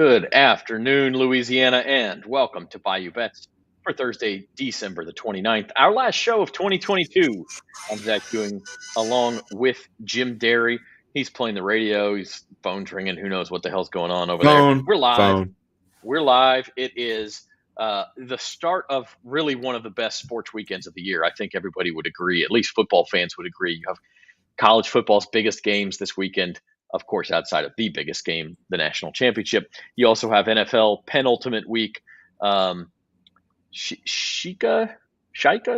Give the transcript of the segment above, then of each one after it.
Good afternoon, Louisiana, and welcome to Bayou Bets for Thursday, December the 29th, our last show of 2022. I'm Zach Ewing along with Jim Derry. He's playing the radio. His phone's ringing. Who knows what the hell's going on over there? Phone. We're live. We're live. It is the start of really one of the best sports weekends of the year. I think everybody would agree. At least football fans would agree. You have college football's biggest games this weekend. Of course, outside of the biggest game, the national championship. You also have NFL penultimate week. Shika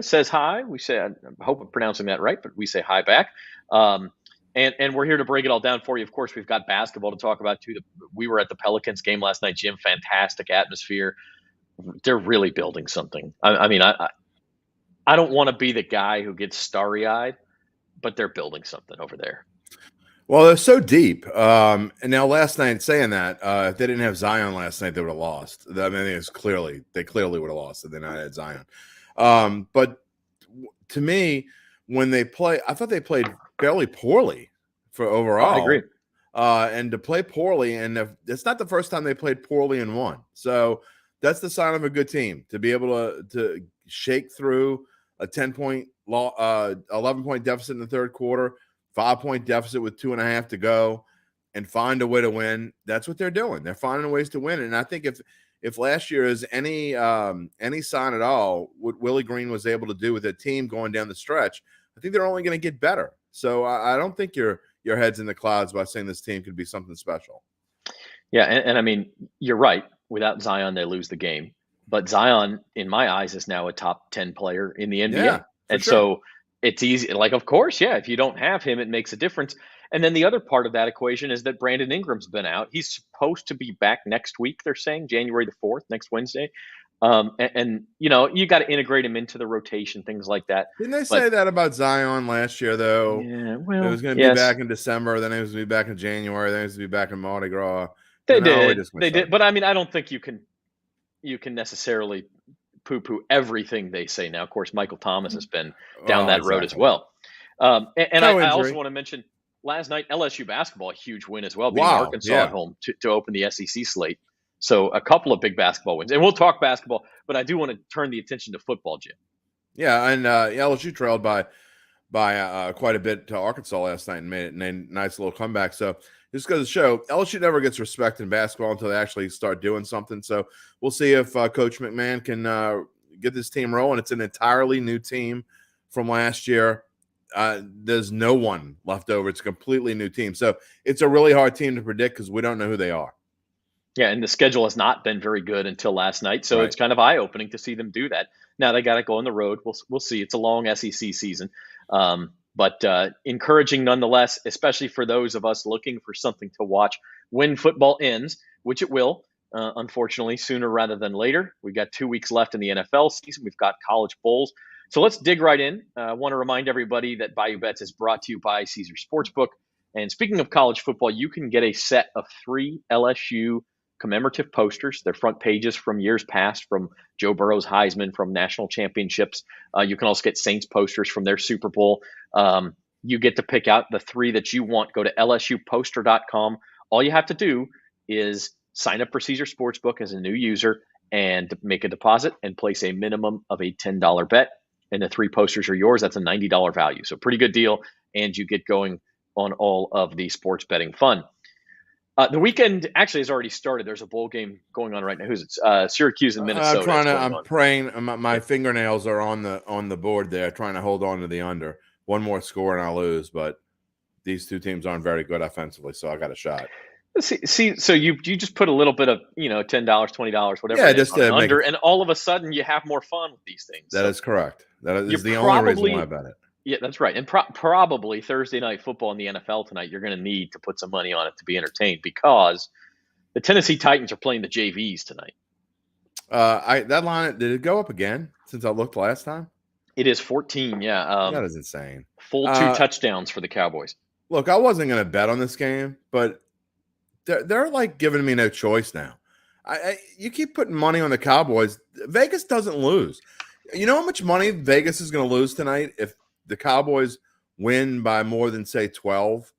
says hi. We say, I hope I'm pronouncing that right, but we say hi back. And we're here to break it all down for you. Of course, we've got basketball to talk about too. We were at the Pelicans game last night, Jim. Fantastic atmosphere. They're really building something. I mean, I don't want to be the guy who gets starry-eyed, but they're building something over there. Well, they're so deep. And now last night, saying that, if they didn't have Zion last night, they would have lost. I mean, they clearly would have lost if they not had Zion. But to me, when they play, I thought they played fairly poorly for overall. I agree. And to play poorly, and it's not the first time they played poorly and won. So that's the sign of a good team, to be able to shake through a 10-point, 11-point deficit in the third quarter, 5-point deficit with 2.5 to go, and find a way to win. That's what they're doing. They're finding ways to win. And I think if last year is any sign at all, what Willie Green was able to do with a team going down the stretch, I think they're only going to get better. So I don't think your head's in the clouds by saying this team could be something special. Yeah, and I mean, you're right. Without Zion, they lose the game. But Zion, in my eyes, is now a top 10 player in the NBA. Yeah, and so it's easy. Like, of course, yeah, if you don't have him, it makes a difference. And then the other part of that equation is that Brandon Ingram's been out. He's supposed to be back next week, they're saying, January the 4th, next Wednesday. And you know, you got to integrate him into the rotation, things like that. Didn't they say that about Zion last year, though? Yeah, well, it was going to be back in December, then it was going to be back in January, then it was going to be back in Mardi Gras. They did. But I mean, I don't think you can necessarily poo-poo everything they say now. Of course, Michael Thomas has been down that road as well. And I also want to mention last night, LSU basketball, a huge win as well, beating Arkansas at home to open the SEC slate. So a couple of big basketball wins. And we'll talk basketball, but I do want to turn the attention to football, Jim. Yeah, and LSU trailed by quite a bit to Arkansas last night and made a nice little comeback. So just goes to show, LSU never gets respect in basketball until they actually start doing something. So we'll see if Coach McMahon can get this team rolling. It's an entirely new team from last year. There's no one left over. It's a completely new team. So it's a really hard team to predict because we don't know who they are. Yeah, and the schedule has not been very good until last night. So It's kind of eye-opening to see them do that. Now they got to go on the road. We'll see. It's a long SEC season. But encouraging nonetheless, especially for those of us looking for something to watch when football ends, which it will, unfortunately, sooner rather than later. We've got 2 weeks left in the NFL season. We've got college bowls. So let's dig right in. I want to remind everybody that Bayou Bets is brought to you by Caesar Sportsbook. And speaking of college football, you can get a set of 3 LSU commemorative posters. They're front pages from years past, from Joe Burrow's Heisman, from national championships. You can also get Saints posters from their Super Bowl. You get to pick out the 3 that you want. Go to lsuposter.com. All you have to do is sign up for Caesar Sportsbook as a new user and make a deposit and place a minimum of a $10 bet. And the 3 posters are yours. That's a $90 value. So pretty good deal. And you get going on all of the sports betting fun. The weekend actually has already started. There's a bowl game going on right now. Who's it? Syracuse and Minnesota. I'm praying. My fingernails are on the board there, trying to hold on to the under. One more score and I'll lose. But these two teams aren't very good offensively, so I got a shot. See, so you just put a little bit of $10, $20, whatever. Yeah, just to under, and all of a sudden you have more fun with these things. That is correct. That is the only reason why I bet it. Yeah, that's right. And probably Thursday night football in the NFL tonight, you're going to need to put some money on it to be entertained because the Tennessee Titans are playing the JVs tonight. That line, did it go up again since I looked last time? It is 14, yeah. That is insane. Full 2 touchdowns for the Cowboys. Look, I wasn't going to bet on this game, but they're like giving me no choice now. You keep putting money on the Cowboys. Vegas doesn't lose. You know how much money Vegas is going to lose tonight if the Cowboys win by more than, say, 12?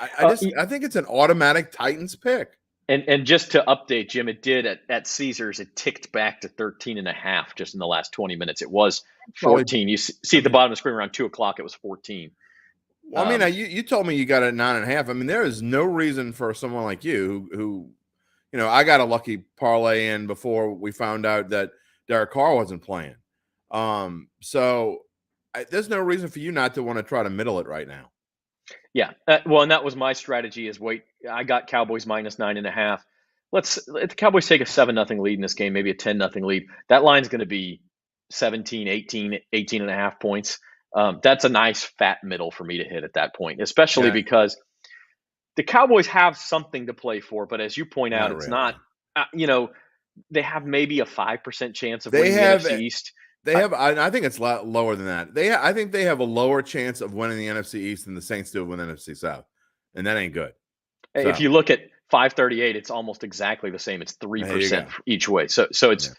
I think it's an automatic Titans pick. And just to update, Jim, it did at Caesars, it ticked back to 13.5 just in the last 20 minutes. It was Probably, 14. You see I at the mean, bottom of the screen around 2 o'clock, it was 14. well, I mean, you told me you got it at 9.5. I mean, there is no reason for someone like you who I got a lucky parlay in before we found out that Derek Carr wasn't playing. So there's no reason for you not to want to try to middle it right now. Yeah. Well, and that was my strategy is wait. I got Cowboys minus 9.5. Let the Cowboys take a 7-0 lead in this game, maybe a 10-0 lead. That line's going to be 17, 18, 18.5 points. That's a nice fat middle for me to hit at that point, especially because the Cowboys have something to play for. But as you point out, it's really. not, they have maybe a 5% chance of winning the NFC East. They have, I think it's lower than that. I think they have a lower chance of winning the NFC East than the Saints do with the NFC South, and that ain't good. If you look at 538, it's almost exactly the same. It's 3% each way. So it's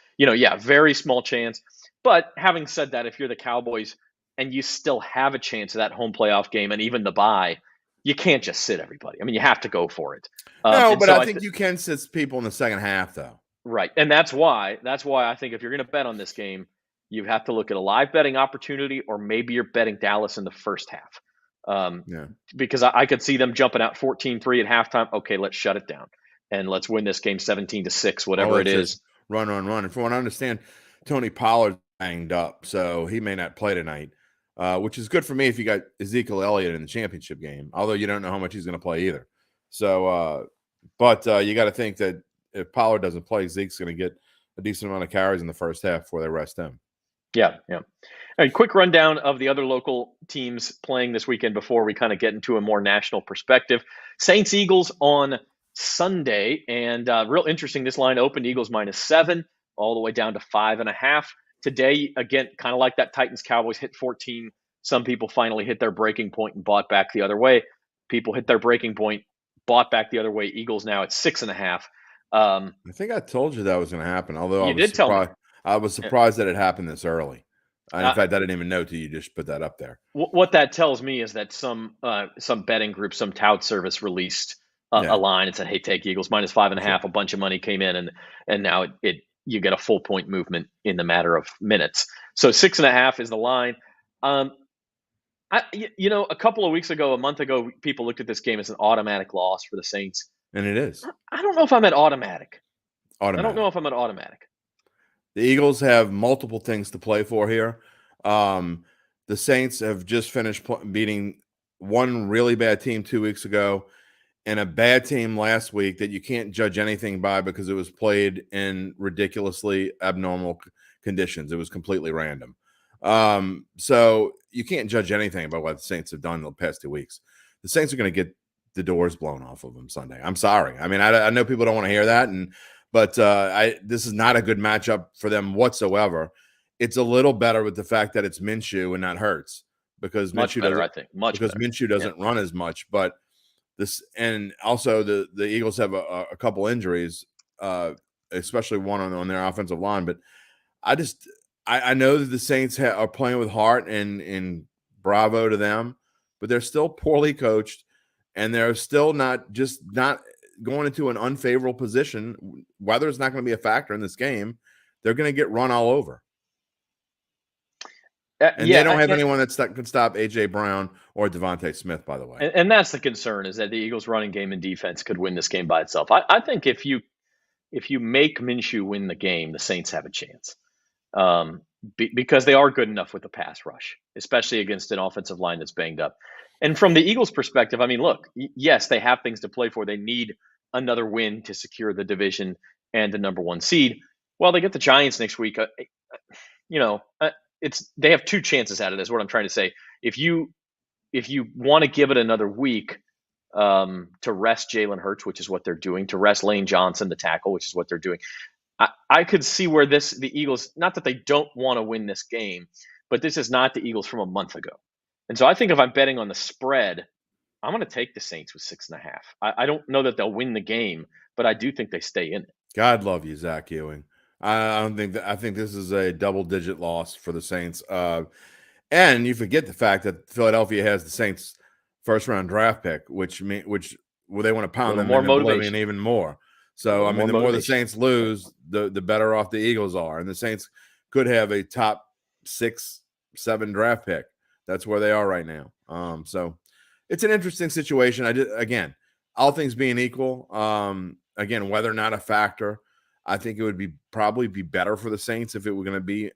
very small chance. But having said that, if you're the Cowboys and you still have a chance of that home playoff game and even the bye, you can't just sit everybody. I mean, you have to go for it. No, but I think you can sit people in the second half, though. Right, and that's why I think if you're going to bet on this game, you have to look at a live betting opportunity, or maybe you're betting Dallas in the first half. Because I could see them jumping out 14-3 at halftime. Okay, let's shut it down and let's win this game 17-6, whatever it is. Run. And from what I understand, Tony Pollard's banged up, so he may not play tonight, which is good for me if you got Ezekiel Elliott in the championship game, although you don't know how much he's going to play either. So, but you got to think that if Pollard doesn't play, Zeke's going to get a decent amount of carries in the first half before they rest him. Yeah. All right, quick rundown of the other local teams playing this weekend before we kind of get into a more national perspective. Saints Eagles on Sunday, and real interesting. This line opened Eagles -7 all the way down to 5.5. Today, again, kind of like that Titans Cowboys hit 14. Some people finally hit their breaking point and bought back the other way. People hit their breaking point, bought back the other way. Eagles now at 6.5. I think I told you that was going to happen, although I was surprised that it happened this early. In fact, I didn't even know till you just put that up there. What that tells me is that some betting group, some tout service released a line and said, "Hey, take Eagles -5.5." Sure. A bunch of money came in, and now you get a full point movement in the matter of minutes. So 6.5 is the line. A couple of weeks ago, a month ago, people looked at this game as an automatic loss for the Saints, and it is. I don't know if I'm at automatic. I don't know if I'm at automatic. The Eagles have multiple things to play for here. The Saints have just finished beating one really bad team 2 weeks ago and a bad team last week that you can't judge anything by because it was played in ridiculously abnormal conditions. It was completely random. So you can't judge anything about what the Saints have done in the past 2 weeks. The Saints are going to get the doors blown off of them Sunday. I'm sorry. I mean, I know people don't want to hear that, but this is not a good matchup for them whatsoever. It's a little better with the fact that it's Minshew and not Hurts because Minshew doesn't run as much. But this, and also the Eagles have a couple injuries, especially one on their offensive line. But I know that the Saints are playing with heart and bravo to them, but they're still poorly coached and they're still not going into an unfavorable position. Weather is not going to be a factor in this game. They're going to get run all over. And they don't have anyone that can stop A.J. Brown or Devontae Smith, by the way. And that's the concern, is that the Eagles' running game and defense could win this game by itself. I think if you make Minshew win the game, the Saints have a chance because they are good enough with the pass rush, especially against an offensive line that's banged up. And from the Eagles' perspective, I mean, look, yes, they have things to play for. They need another win to secure the division and the number 1 seed. Well, they get the Giants next week. They have 2 chances at it, is what I'm trying to say. If you want to give it another week to rest Jalen Hurts, which is what they're doing, to rest Lane Johnson, the tackle, which is what they're doing, I could see where the Eagles, not that they don't want to win this game, but this is not the Eagles from a month ago. And so I think if I'm betting on the spread, I'm going to take the Saints with 6.5. I don't know that they'll win the game, but I do think they stay in it. God love you, Zach Ewing. I think this is a double-digit loss for the Saints. And you forget the fact that Philadelphia has the Saints' first-round draft pick, which they want to pound them into oblivion even more. So, The I mean, more the more the motivation. Saints lose, the better off the Eagles are. And the Saints could have a top 6, 7 draft pick. That's where they are right now. So it's an interesting situation. Again, all things being equal, again, weather not a factor. I think it would probably be better for the Saints if it were going to be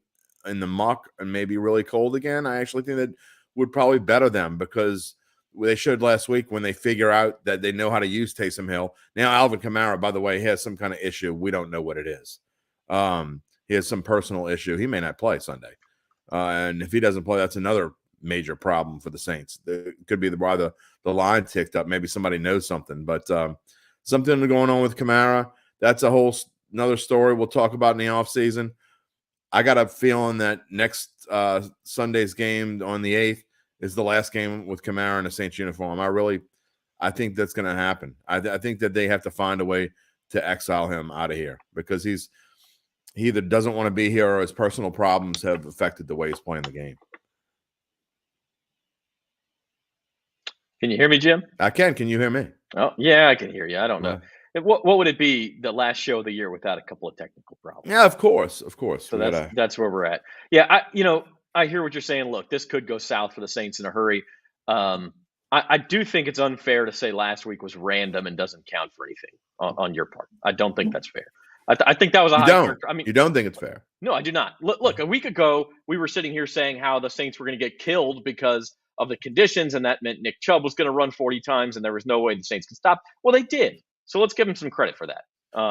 in the muck and maybe really cold again. I actually think that would probably better them because they showed last week when they figure out that they know how to use Taysom Hill. Now, Alvin Kamara, by the way, has some kind of issue. We don't know what it is. He has some personal issue. He may not play Sunday. And if he doesn't play, that's another major problem for the Saints. It could be why the line ticked up. Maybe somebody knows something. But something going on with Kamara, that's a whole another story we'll talk about in the offseason. I got a feeling that next Sunday's game on the 8th is the last game with Kamara in a Saints uniform. I think that's going to happen. I think that they have to find a way to exile him out of here because he either doesn't want to be here or his personal problems have affected the way he's playing the game. Can you hear me, Jim? I can. Can you hear me? Oh, yeah, I can hear you. I don't know. What would it be the last show of the year without a couple of technical problems? Yeah, of course. So that's where we're at. Yeah, I hear what you're saying. Look, this could go south for the Saints in a hurry. I do think it's unfair to say last week was random and doesn't count for anything on your part. I don't think that's fair. I think that was a high character. I mean, you don't think it's fair? No, I do not. Look, a week ago we were sitting here saying how the Saints were going to get killed because of the conditions, and that meant Nick Chubb was going to run 40 times, and there was no way the Saints could stop. Well, they did. So let's give him some credit for that.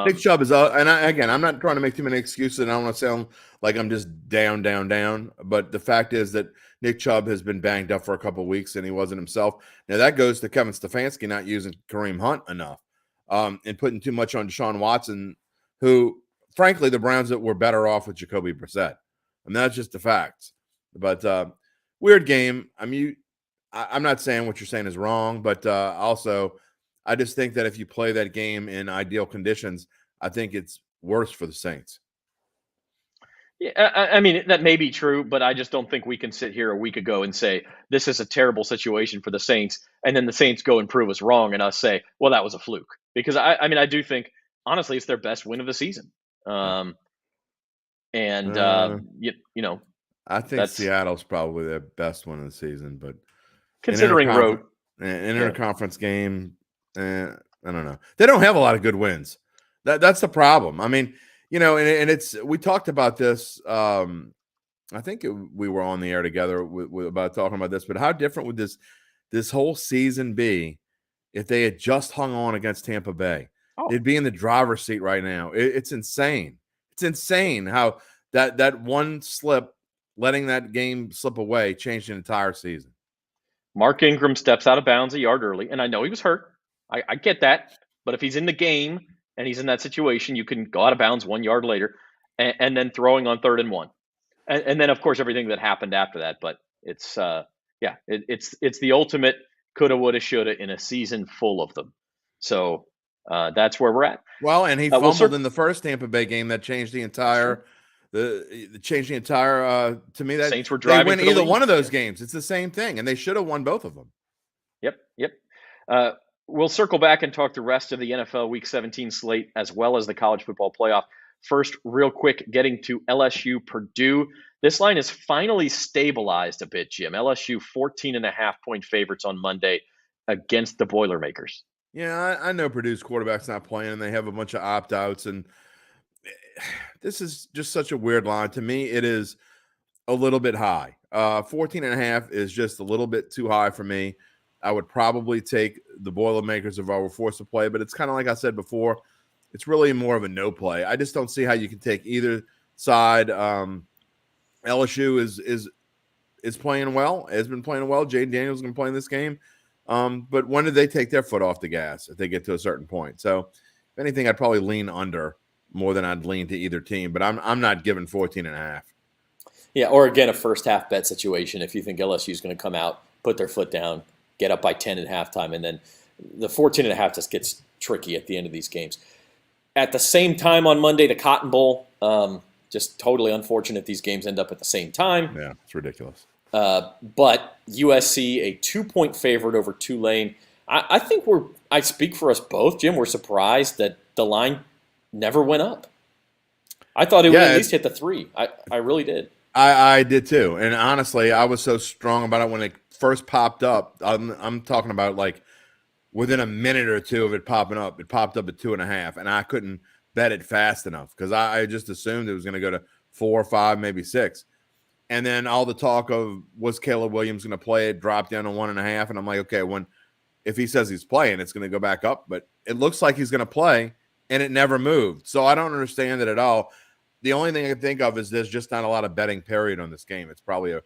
Nick Chubb is, again, I'm not trying to make too many excuses, and I don't want to sound like I'm just down. But the fact is that Nick Chubb has been banged up for a couple of weeks, and he wasn't himself. Now that goes to Kevin Stefanski not using Kareem Hunt enough, and putting too much on Deshaun Watson, who, frankly, the Browns were better off with Jacoby Brissett. And that's just the facts. But weird game. I mean, I'm not saying what you're saying is wrong, but also I just think that if you play that game in ideal conditions, I think it's worse for the Saints. Yeah, I mean, that may be true, but I just don't think we can sit here a week ago and say this is a terrible situation for the Saints, and then the Saints go and prove us wrong, and us say, well, that was a fluke. Because I do think, honestly, it's their best win of the season. I think Seattle's probably their best one of the season, but considering road interconference game, I don't know. They don't have a lot of good wins. That's the problem. I mean, and it's we talked about this. I think we were on the air together about talking about this. But how different would this whole season be if they had just hung on against Tampa Bay? Oh. They'd be in the driver's seat right now. It's insane. It's insane how that one slip, letting that game slip away, changed the entire season. Mark Ingram steps out of bounds a yard early, and I know he was hurt. I get that. But if he's in the game and he's in that situation, you can go out of bounds 1 yard later and then throwing on 3rd and 1. And then, of course, everything that happened after that. But it's the ultimate coulda, woulda, shoulda in a season full of them. So that's where we're at. Well, and he fumbled in the first Tampa Bay game that changed the entire to me that Saints were driving. They win either one of those games. It's the same thing, and they should have won both of them. Yep. We'll circle back and talk the rest of the NFL Week 17 slate as well as the college football playoff. First, real quick, getting to LSU Purdue. This line is finally stabilized a bit, Jim. LSU 14.5-point favorites on Monday against the Boilermakers. Yeah, I know Purdue's quarterback's not playing, and they have a bunch of opt-outs, and this is just such a weird line. To me, it is a little bit high. 14.5 is just a little bit too high for me. I would probably take the Boilermakers if I were forced to play, but it's kind of like I said before, it's really more of a no play. I just don't see how you can take either side. LSU is playing well, has been playing well. Jaden Daniels is going to play in this game. But when did they take their foot off the gas if they get to a certain point? So if anything, I'd probably lean under more than I'd lean to either team, but I'm not giving 14.5. Yeah, or again, a first half bet situation. If you think LSU is going to come out, put their foot down, get up by 10 at halftime, and then the 14.5 just gets tricky at the end of these games. At the same time on Monday, the Cotton Bowl, just totally unfortunate these games end up at the same time. Yeah, it's ridiculous. But USC, a 2-point favorite over Tulane. I think I speak for us both, Jim. We're surprised that the line never went up. I thought it would at least hit the 3. I really did. I did too. And honestly, I was so strong about it when it first popped up. I'm talking about like within a minute or two of it popping up. It popped up at 2.5, and I couldn't bet it fast enough because I just assumed it was going to go to 4 or 5, maybe 6. And then all the talk of was Caleb Williams going to play it dropped down to 1.5, and I'm like, okay, if he says he's playing, it's going to go back up. But it looks like he's going to play, and it never moved. So I don't understand it at all. The only thing I can think of is there's just not a lot of betting period on this game. It's probably a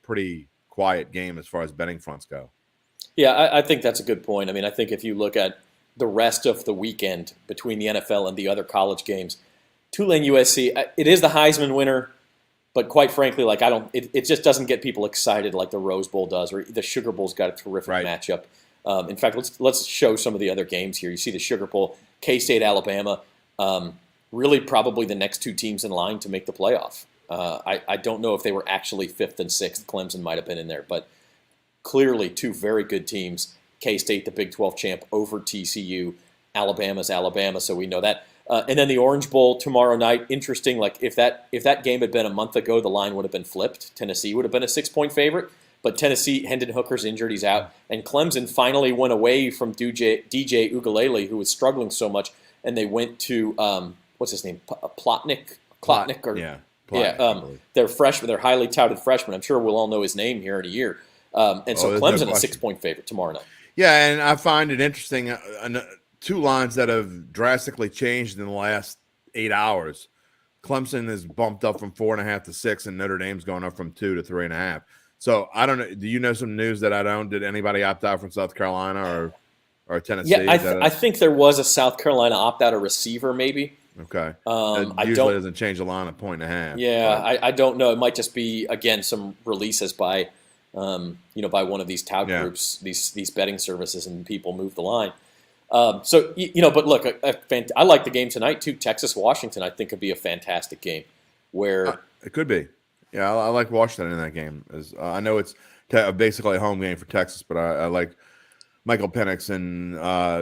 pretty quiet game as far as betting fronts go. Yeah, I think that's a good point. I mean, I think if you look at the rest of the weekend between the NFL and the other college games, Tulane USC, it is the Heisman winner, but quite frankly, like it just doesn't get people excited like the Rose Bowl does, or the Sugar Bowl's got a terrific matchup. In fact, let's show some of the other games here. You see the Sugar Bowl, K-State, Alabama. Really probably the next 2 teams in line to make the playoff. I don't know if they were actually 5th and 6th. Clemson might have been in there, but clearly 2 very good teams. K-State, the Big 12 champ, over TCU. Alabama's Alabama, so we know that. And then the Orange Bowl tomorrow night. Interesting, like if that game had been a month ago, the line would have been flipped. Tennessee would have been a 6-point favorite, but Tennessee, Hendon Hooker's injured, he's out. And Clemson finally went away from DJ Ugalele, who was struggling so much, and they went to what's his name? Plotnik? They're freshmen. They're highly touted freshmen. I'm sure we'll all know his name here in a year. And so Clemson, a 6-point favorite tomorrow night. Yeah, and I find it interesting. 2 lines that have drastically changed in the last 8 hours. Clemson is bumped up from 4.5 to 6, and Notre Dame's going up from 2 to 3.5. So I don't know. Do you know some news that I don't? Did anybody opt out from South Carolina or Tennessee? Yeah, I think there was a South Carolina opt out, a receiver maybe. Okay. It usually doesn't change the line 1.5. Yeah, I don't know. It might just be again some releases by by one of these tout groups, these betting services, and people move the line. But look, I like the game tonight too. Texas-Washington, I think, could be a fantastic game. Where it could be. Yeah, I like Washington in that game. I know it's basically a home game for Texas, but I like Michael Penix and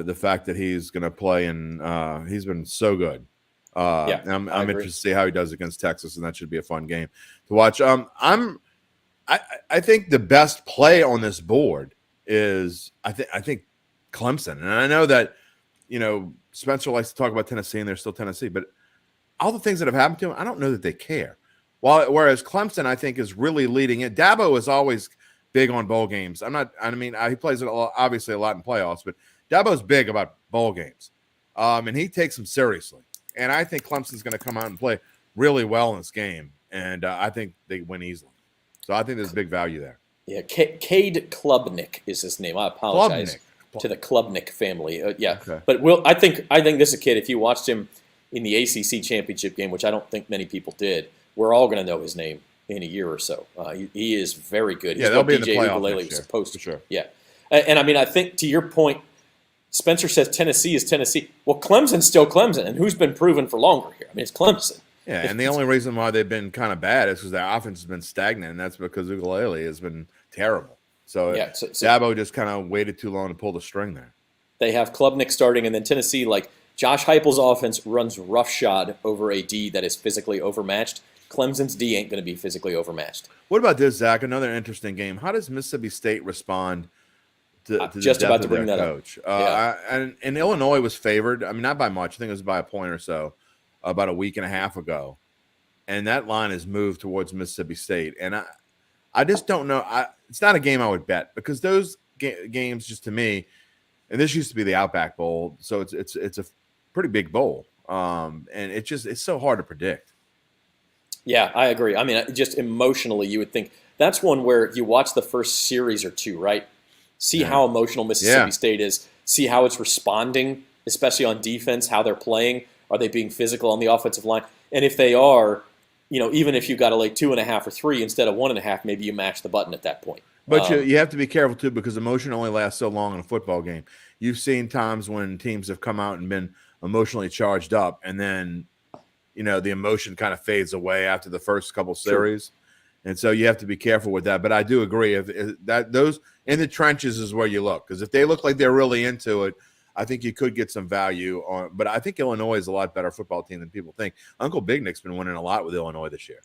the fact that he's going to play, and he's been so good. I'm interested to see how he does against Texas, and that should be a fun game to watch. I think the best play on this board is I think Clemson, and I know that Spencer likes to talk about Tennessee, and they're still Tennessee, but all the things that have happened to him, I don't know that they care. Whereas Clemson, I think, is really leading it. Dabo is always big on bowl games. He plays it obviously a lot in playoffs, but Dabo's big about bowl games, and he takes them seriously. And I think Clemson's going to come out and play really well in this game, and I think they win easily. So I think there's big value there. Yeah, Cade Klubnik is his name. I apologize to the Klubnik family. Okay. But I think this is a kid. If you watched him in the ACC championship game, which I don't think many people did, we're all going to know his name in a year or so. He is very good. He's they'll be in the DJ playoffs was supposed to. For sure. Yeah, and I think to your point, Spencer says Tennessee is Tennessee. Well, Clemson's still Clemson, and who's been proven for longer here? It's Clemson. Yeah, and the only reason why they've been kind of bad is because their offense has been stagnant, and that's because Ugalele has been terrible. So Dabo just kind of waited too long to pull the string there. They have Klubnik starting, and then Tennessee, like Josh Heupel's offense runs roughshod over a D that is physically overmatched. Clemson's D ain't going to be physically overmatched. What about this, Zach? Another interesting game. How does Mississippi State respond to just the about death to bring of their that coach? up. And Illinois was favored. Not by much. I think it was by a point or so about a week and a half ago. And that line has moved towards Mississippi State. And I just don't know. It's not a game I would bet because those games, just to me, and this used to be the Outback Bowl, so it's a pretty big bowl. And it's so hard to predict. Yeah, I agree. Just emotionally, you would think that's one where you watch the first series or two, right? See how emotional Mississippi State is. See how it's responding, especially on defense, how they're playing. Are they being physical on the offensive line? And if they are, even if you got to lay 2.5 or 3 instead of 1.5, maybe you match the button at that point. But you have to be careful, too, because emotion only lasts so long in a football game. You've seen times when teams have come out and been emotionally charged up, and then, the emotion kind of fades away after the first couple series. Sure. And so you have to be careful with that. But I do agree. If that those in the trenches is where you look. Because if they look like they're really into it, I think you could get some value on. But I think Illinois is a lot better football team than people think. Uncle Big Nick's been winning a lot with Illinois this year.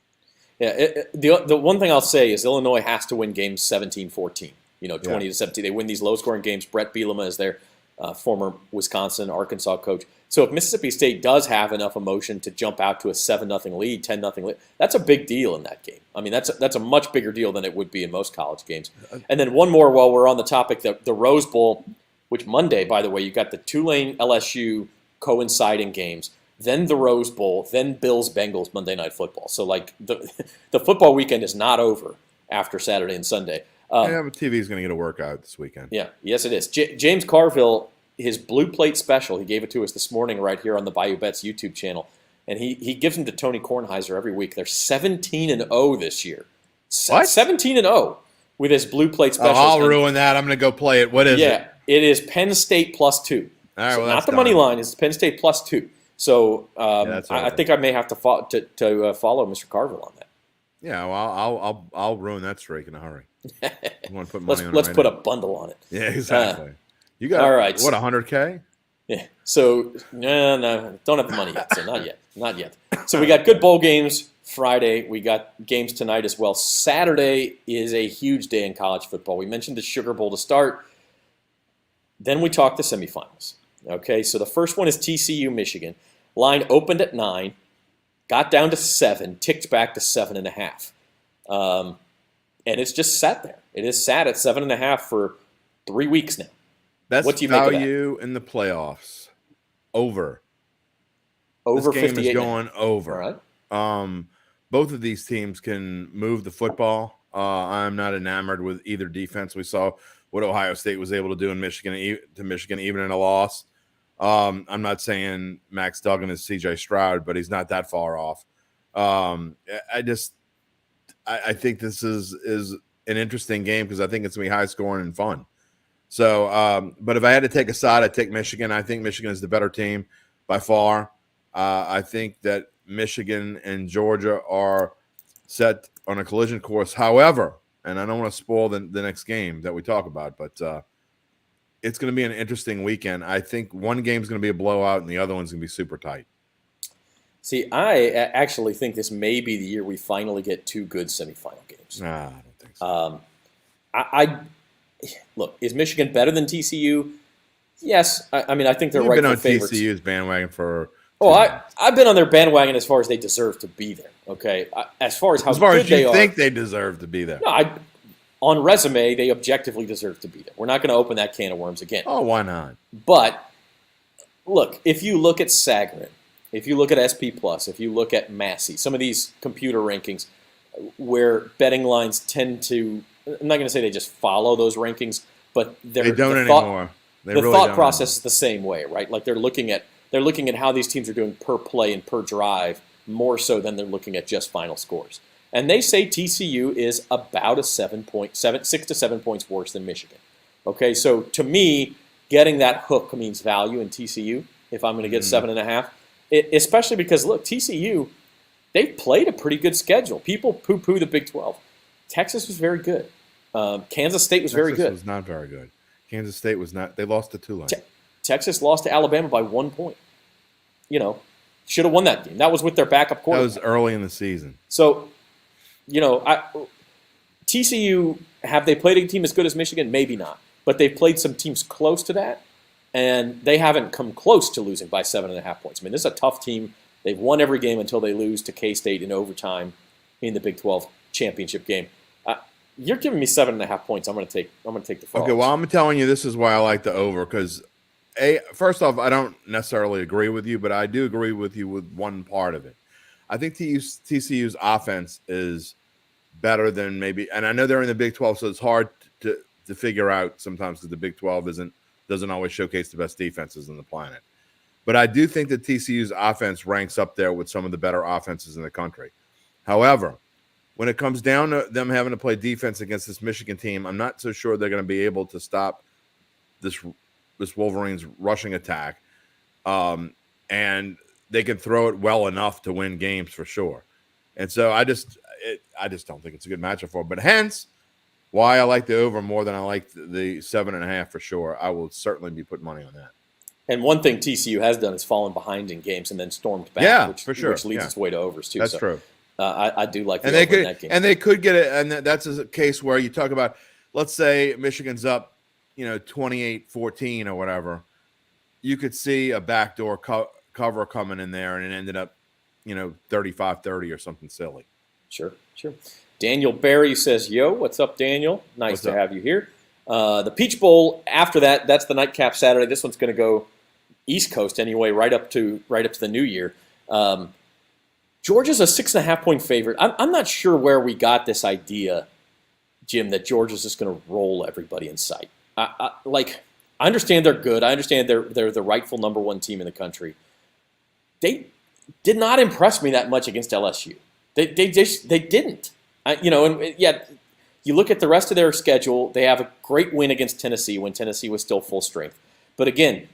Yeah, the one thing I'll say is Illinois has to win games 17-14. 20-17. They win these low-scoring games. Brett Bielema is their former Wisconsin, Arkansas coach. So if Mississippi State does have enough emotion to jump out to a 7-0 lead, 10-0 lead, that's a big deal in that game. I mean, that's a much bigger deal than it would be in most college games. And then one more while we're on the topic, the Rose Bowl, which Monday, by the way, you got the Tulane LSU coinciding games, then the Rose Bowl, then Bills-Bengals Monday Night Football. So like the football weekend is not over after Saturday and Sunday. TV is going to get a workout this weekend. Yeah, yes it is. James Carville, his Blue Plate special, he gave it to us this morning right here on the Bayou Bets YouTube channel, and he gives them to Tony Kornheiser every week. They're 17-0 this year. What? 17-0 with his Blue Plate special. I'll ruin that. I'm going to go play it. What is it? Yeah, it is Penn State +2. All right, so well, not the money line. It's Penn State +2. So I think I may have to follow Mr. Carville on that. Yeah, well, I'll ruin that streak in a hurry. You want to put money on it? Let's put a bundle on it. Yeah, exactly. You got all right. What, 100K? Yeah. So no, don't have the money yet. So not yet. So we got good bowl games Friday. We got games tonight as well. Saturday is a huge day in college football. We mentioned the Sugar Bowl to start. Then we talk the semifinals. Okay, so the first one is TCU Michigan. Line opened at 9, got down to 7, ticked back to 7.5. And it's just sat there. It is sat at 7.5 for 3 weeks now. That's what do you make of that? Value in the playoffs. Over. Over this game 58 is going over. All right. Both of these teams can move the football. I'm not enamored with either defense. We saw what Ohio State was able to do in Michigan even in a loss. I'm not saying Max Duggan is CJ Stroud, but he's not that far off. I think this is an interesting game because I think it's going to be high scoring and fun. So, but if I had to take a side, I'd take Michigan. I think Michigan is the better team by far. I think that Michigan and Georgia are set on a collision course. However, and I don't want to spoil the next game that we talk about, but it's going to be an interesting weekend. I think one game is going to be a blowout and the other one's going to be super tight. See, I actually think this may be the year we finally get 2 good semifinal games. Nah, I don't think so. Look, is Michigan better than TCU? Yes. I mean, I think they're You've right been on favorites. TCU's bandwagon for I've been on their bandwagon as far as they deserve to be there. Okay, as far as how good they are. As think they deserve to be there. No, on resume, they objectively deserve to be there. We're not going to open that can of worms again. Oh, why not? But look, if you look at Sagarin, if you look at SP Plus, if you look at Massey, some of these computer rankings where betting lines tend to, I'm not going to say they just follow those rankings, but they don't anymore. The thought process is the same way, right? Like they're looking at how these teams are doing per play and per drive more so than they're looking at just final scores. And they say TCU is about 6 to 7 points worse than Michigan. Okay, so to me, getting that hook means value in TCU if I'm going to get 7.5. Especially because, look, TCU, they've played a pretty good schedule. People poo-poo the Big 12. Texas was very good. Kansas State was very good. Texas was not very good. Kansas State was not. They lost to Tulane. Texas lost to Alabama by 1 point. Should have won that game. That was with their backup quarterback. That was early in the season. So, TCU, have they played a team as good as Michigan? Maybe not. But they've played some teams close to that, and they haven't come close to losing by 7.5 points. I mean, this is a tough team. They've won every game until they lose to K-State in overtime in the Big 12 championship game. You're giving me 7.5 points. I'm going to take the Frogs. Okay, well, I'm telling you this is why I like the over because, first off, I don't necessarily agree with you, but I do agree with you with one part of it. I think TCU's offense is better than maybe, and I know they're in the Big 12, so it's hard to figure out sometimes because the Big 12 doesn't always showcase the best defenses on the planet. But I do think that TCU's offense ranks up there with some of the better offenses in the country. However, when it comes down to them having to play defense against this Michigan team, I'm not so sure they're going to be able to stop this Wolverines rushing attack. And they can throw it well enough to win games for sure. And so I just don't think it's a good matchup for them. But hence why I like the over more than I like the 7.5 for sure. I will certainly be putting money on that. And one thing TCU has done is fallen behind in games and then stormed back, Yeah, which, for sure. which leads its way to overs too. That's so, true. I do like the and they over in could that game. and they could get it, and that's a case where you talk about, let's say Michigan's up, 28-14 or whatever. You could see a backdoor cover coming in there, and it ended up, 35-30 or something silly. Sure. Daniel Barry says, "Yo, what's up, Daniel? Nice to have you here." The Peach Bowl after that, that's the nightcap Saturday. This one's going to go East Coast anyway, right up to the New Year. Georgia's a 6.5-point favorite. I'm not sure where we got this idea, Jim, that Georgia's just going to roll everybody in sight. I understand they're good. I understand they're the rightful number one team in the country. They did not impress me that much against LSU. They didn't. You look at the rest of their schedule. They have a great win against Tennessee when Tennessee was still full strength. But again,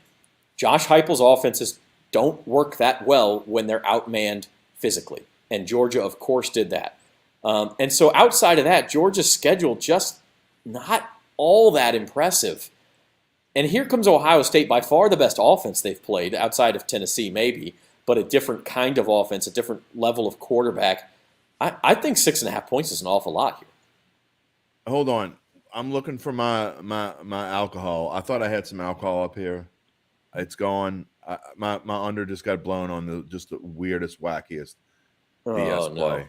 Josh Heupel's offenses don't work that well when they're outmanned physically, and Georgia, of course, did that. And so outside of that, Georgia's schedule just not all that impressive. And here comes Ohio State, by far the best offense they've played, outside of Tennessee maybe, but a different kind of offense, a different level of quarterback. I think 6.5 points is an awful lot here. Hold on. I'm looking for my alcohol. I thought I had some alcohol up here. It's gone. My under just got blown on the weirdest, wackiest BS play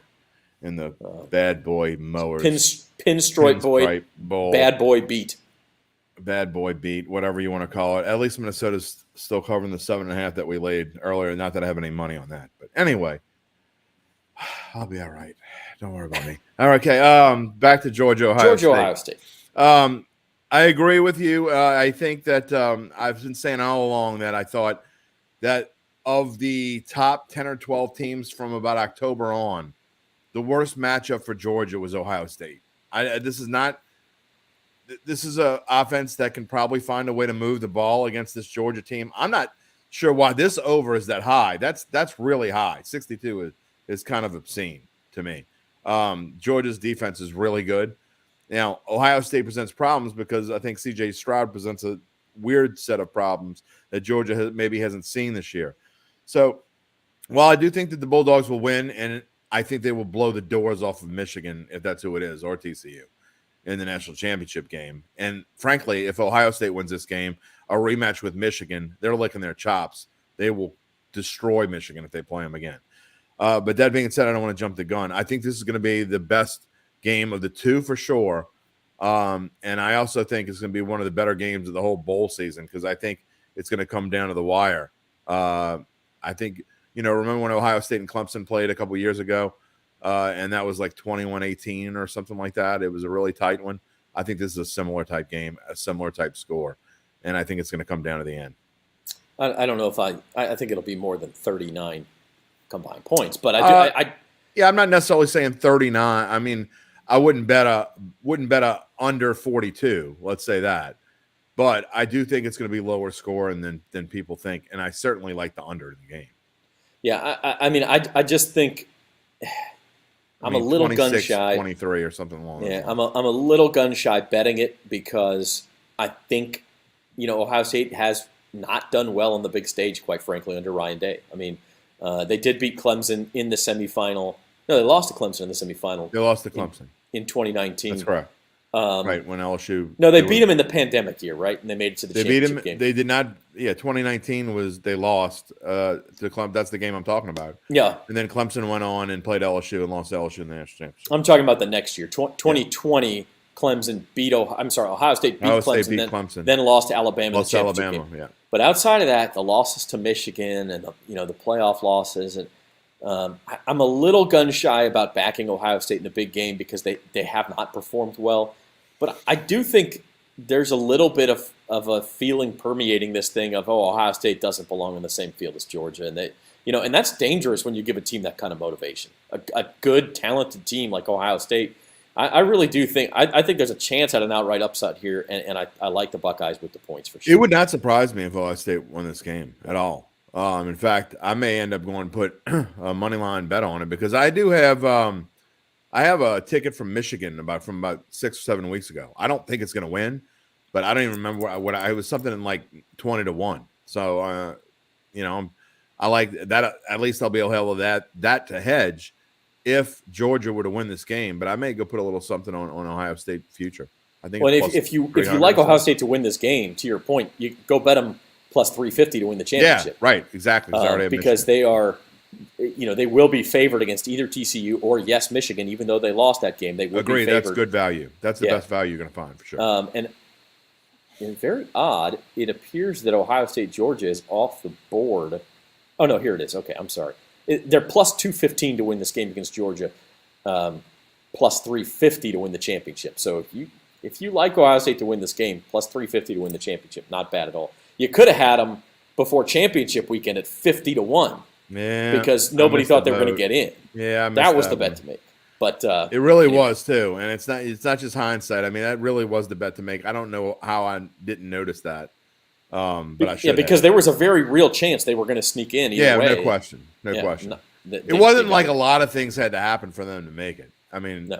in the bad boy mowers. Pinstripe bowl. Bad boy beat. Bad boy beat, whatever you want to call it. At least Minnesota's still covering the 7.5 that we laid earlier. Not that I have any money on that. But anyway, I'll be all right. Don't worry about me. All right, okay. Back to Ohio State. I agree with you. I think that I've been saying all along that I thought that of the top 10 or 12 teams from about October on, the worst matchup for Georgia was Ohio State. This is an offense that can probably find a way to move the ball against this Georgia team. I'm not sure why this over is that high. That's really high. 62 is kind of obscene to me. Georgia's defense is really good. Now, Ohio State presents problems because I think C.J. Stroud presents a weird set of problems that Georgia maybe hasn't seen this year. So, while I do think that the Bulldogs will win, and I think they will blow the doors off of Michigan, if that's who it is, or TCU, in the national championship game. And frankly, if Ohio State wins this game, a rematch with Michigan, they're licking their chops. They will destroy Michigan if they play them again. But that being said, I don't want to jump the gun. I think this is going to be the best game of the two for sure. And I also think it's going to be one of the better games of the whole bowl season because I think it's going to come down to the wire. I think, remember when Ohio State and Clemson played a couple years ago, and that was like 21-18 or something like that. It was a really tight one. I think this is a similar type game, a similar type score, and I think it's going to come down to the end. I don't know if I think it'll be more than 39 combined points, but I'm not necessarily saying 39. I mean, I wouldn't bet a under 42. Let's say that, but I do think it's going to be lower scoring than people think, and I certainly like the under in the game. Yeah, I just think I'm a little gun shy. 23 or something along. Yeah, I'm a little gun shy betting it because I think Ohio State has not done well on the big stage, quite frankly, under Ryan Day. I mean, they did beat Clemson in the semifinal. No, they lost to Clemson in the semifinal. They lost to Clemson in 2019. That's correct. Right, when LSU. No, they beat them in the pandemic year, right? And they made it to the championship game. They did not. Yeah, 2019 was they lost to Clemson. That's the game I'm talking about. Yeah. And then Clemson went on and played LSU and lost to LSU in the national championship. I'm talking about the next year, 2020. Yeah. Clemson beat Ohio State beat Clemson, then lost to Alabama. Lost to Alabama, yeah. But outside of that, the losses to Michigan and the playoff losses, and I'm a little gun shy about backing Ohio State in a big game because they have not performed well. But I do think there's a little bit of a feeling permeating this thing of Ohio State doesn't belong in the same field as Georgia, and and that's dangerous when you give a team that kind of motivation. A good, talented team like Ohio State. I really do think I think there's a chance at an outright upset here, and I like the Buckeyes with the points for sure. It would not surprise me if Ohio State won this game at all. In fact, I may end up going to put a money line bet on it because I do have I have a ticket from Michigan from about 6 or 7 weeks ago. I don't think it's going to win, but I don't even remember what it was something in like 20-1. So, I like that. At least I'll be able to have that to hedge if Georgia were to win this game. But I may go put a little something on Ohio State future. I think. Well, if you like Ohio State to win this game, to your point, you go bet them plus 350 to win the championship. Yeah, right, exactly. Because they are, they will be favored against either TCU or Michigan, even though they lost that game. They will be favored. That's good value. That's the best value you're going to find for sure. And very odd, it appears that Ohio State Georgia is off the board. Oh no, here it is. Okay, I'm sorry. They're plus 215 to win this game against Georgia, plus 350 to win the championship. So if you like Ohio State to win this game, plus 350 to win the championship, not bad at all. You could have had them before championship weekend at 50-1. Yeah, because nobody thought they were going to get in. Yeah, that was the bet to make. But it really was too, and it's not just hindsight. I mean, that really was the bet to make. I don't know how I didn't notice that, but I should. Yeah, because there was a very real chance they were going to sneak in. Either way. No question. It wasn't like a lot of things had to happen for them to make it. I mean,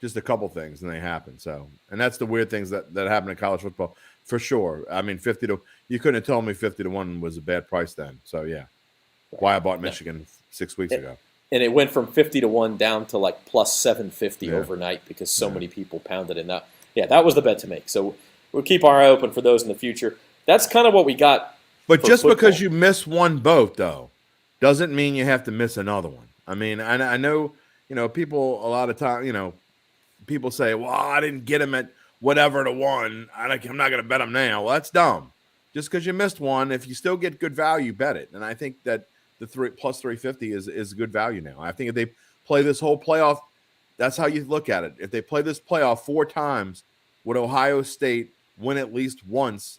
just a couple things, and they happened. So, and that's the weird things that happen in college football for sure. I mean, you couldn't have told me 50-1 was a bad price then. So yeah, why I bought Michigan 6 weeks ago. And it went from 50-1 down to like plus 750 overnight because so many people pounded in that. Yeah, that was the bet to make. So we'll keep our eye open for those in the future. That's kind of what we got. But just because you miss one boat, though, doesn't mean you have to miss another one. I mean, I know, people a lot of time, people say, well, I didn't get him at whatever to one. I'm not going to bet him now. Well, that's dumb. Just because you missed one, if you still get good value, bet it. And I think that the plus 350 is good value now. I think if they play this whole playoff, that's how you look at it. If they play this playoff 4 times, would Ohio State win at least once?